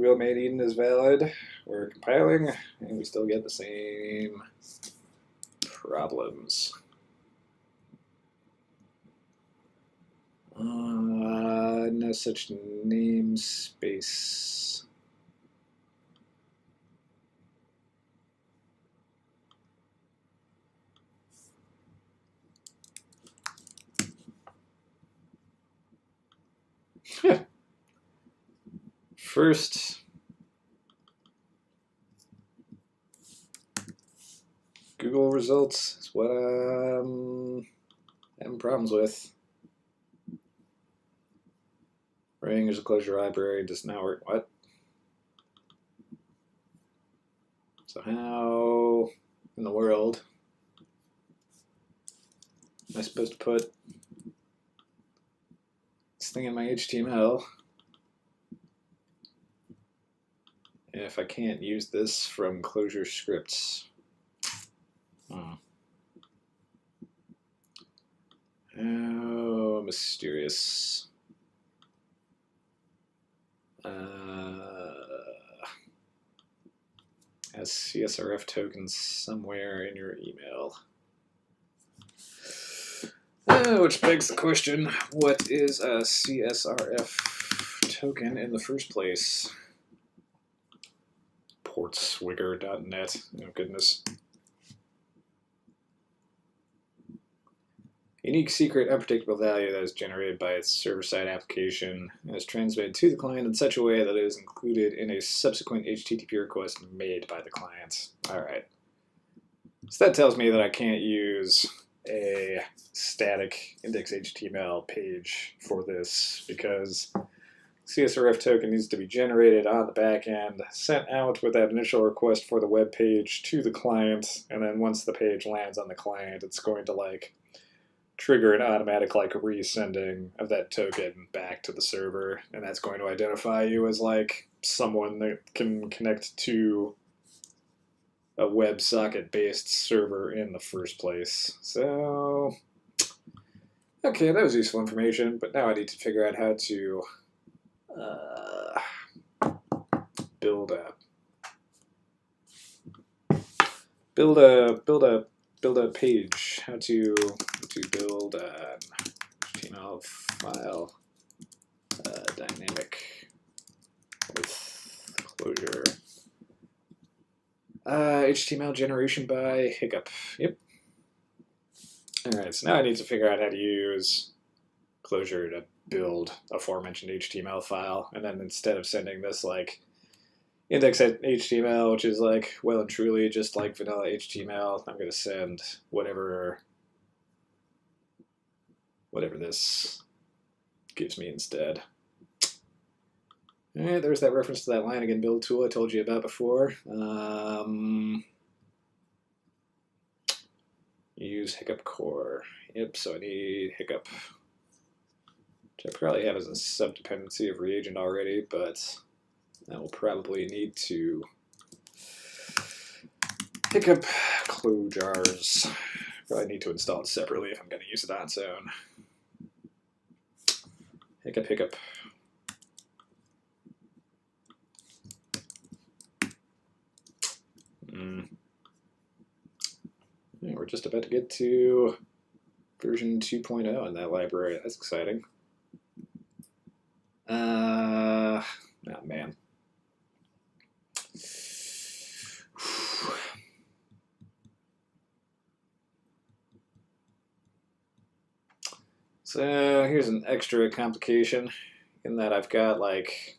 Figwheel main Eden is valid. We're compiling, and we still get the same problems. No such namespace. First, Google results is what I'm having problems with. Ring is a closure library, does not work. What? So how in the world am I supposed to put this thing in my HTML if I can't use this from closure scripts? How mysterious. Has CSRF tokens somewhere in your email. Which begs the question, what is a CSRF token in the first place? Portswigger.net. Oh goodness. Unique, secret, unpredictable value that is generated by its server-side application and is transmitted to the client in such a way that it is included in a subsequent HTTP request made by the client. All right. So that tells me that I can't use a static index.html page for this because CSRF token needs to be generated on the back end, sent out with that initial request for the web page to the client, and then once the page lands on the client, it's going to like trigger an automatic like resending of that token back to the server, and that's going to identify you as like someone that can connect to a WebSocket based server in the first place. So okay, that was useful information, but now I need to figure out how to build a page. How to build an HTML file dynamic with closure. HTML generation by Hiccup. Yep. All right, so now I need to figure out how to use closure to build aforementioned HTML file, and then instead of sending this like index.html, which is like well and truly just like vanilla HTML, I'm going to send whatever this gives me instead. All right, there's that reference to that line again build tool I told you about before. Use Hiccup core. Yep, so I need Hiccup, which I probably have as a subdependency of reagent already, but I will probably need to Hiccup clojars. Probably need to install it separately if I'm going to use it on its own. Hiccup. Yeah, we're just about to get to version 2.0 in that library. That's exciting. Oh man. So here's an extra complication in that I've got like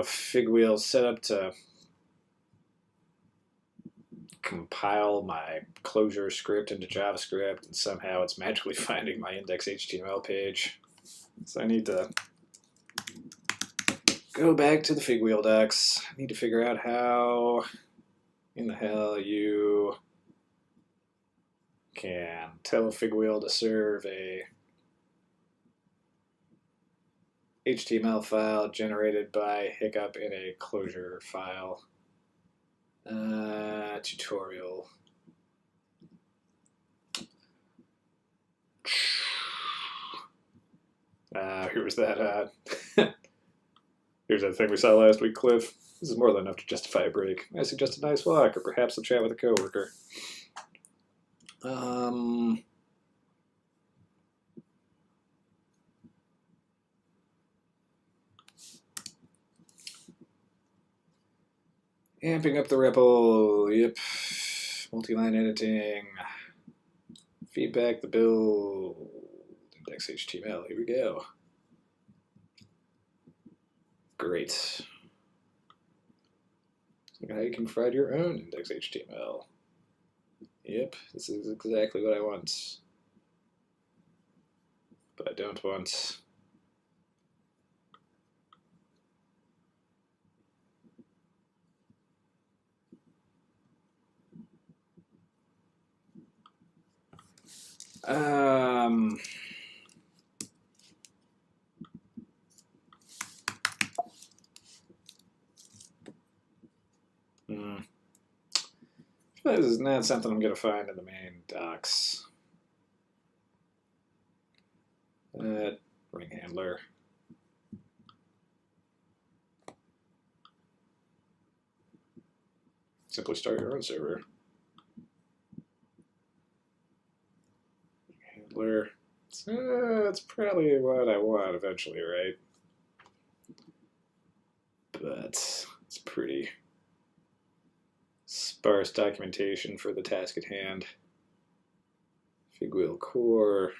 Figwheel set up to compile my closure script into JavaScript, and somehow it's magically finding my index.html page. So I need to go back to the Figwheel docs. I need to figure out how in the hell you can tell Figwheel to serve a HTML file generated by Hiccup in a closure file. Tutorial. here was that. Here's that thing we saw last week, Cliff. This is more than enough to justify a break. I suggest a nice walk, or perhaps a chat with a coworker. Amping up the REPL. Yep. Multi-line editing. Feedback the build. Index HTML. Here we go. Great. Look at how you can provide your own index HTML. Yep, this is exactly what I want. But I don't want. This is not something I'm going to find in the main docs. Ring handler. Simply start your own server. Handler. That's probably what I want eventually, right? But it's pretty sparse documentation for the task at hand. Figwheel core.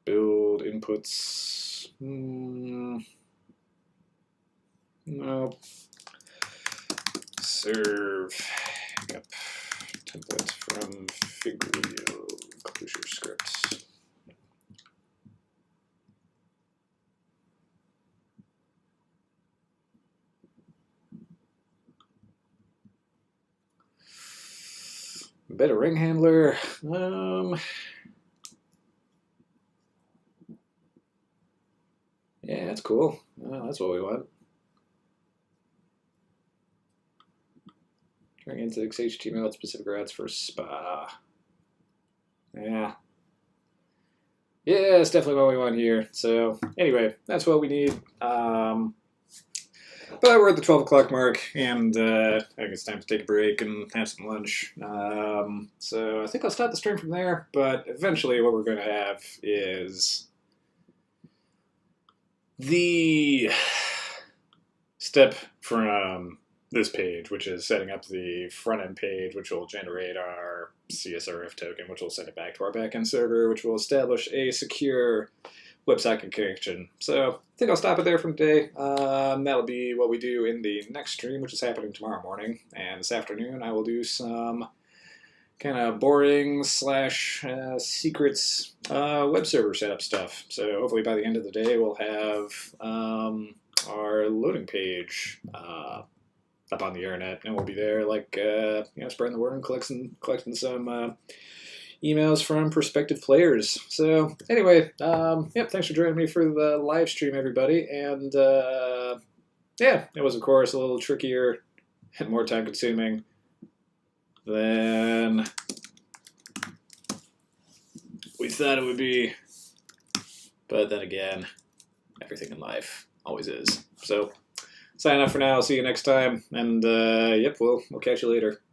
Build inputs. Nope. Serve. Yep. Template from Figwheel. Closure script. Better ring handler. Yeah, that's cool. Well, that's what we want. Turning into HTML with specific routes for spa. Yeah. Yeah, that's definitely what we want here. So anyway, that's what we need. But we're at the 12 o'clock mark, and I think it's time to take a break and have some lunch. So I think I'll start the stream from there, but eventually what we're going to have is the step from this page, which is setting up the front-end page, which will generate our CSRF token, which will send it back to our backend server, which will establish a secure WebSocket connection. So I think I'll stop it there for today. That'll be what we do in the next stream, which is happening tomorrow morning. And this afternoon I will do some kind of boring / secrets web server setup stuff. So hopefully by the end of the day we'll have our loading page up on the internet, and we'll be there like spreading the word and collecting some emails from prospective players. So anyway, thanks for joining me for the live stream, everybody. And yeah, it was of course a little trickier and more time consuming than we thought it would be. But then again, everything in life always is. So sign off for now. I'll see you next time. And yep, we'll catch you later.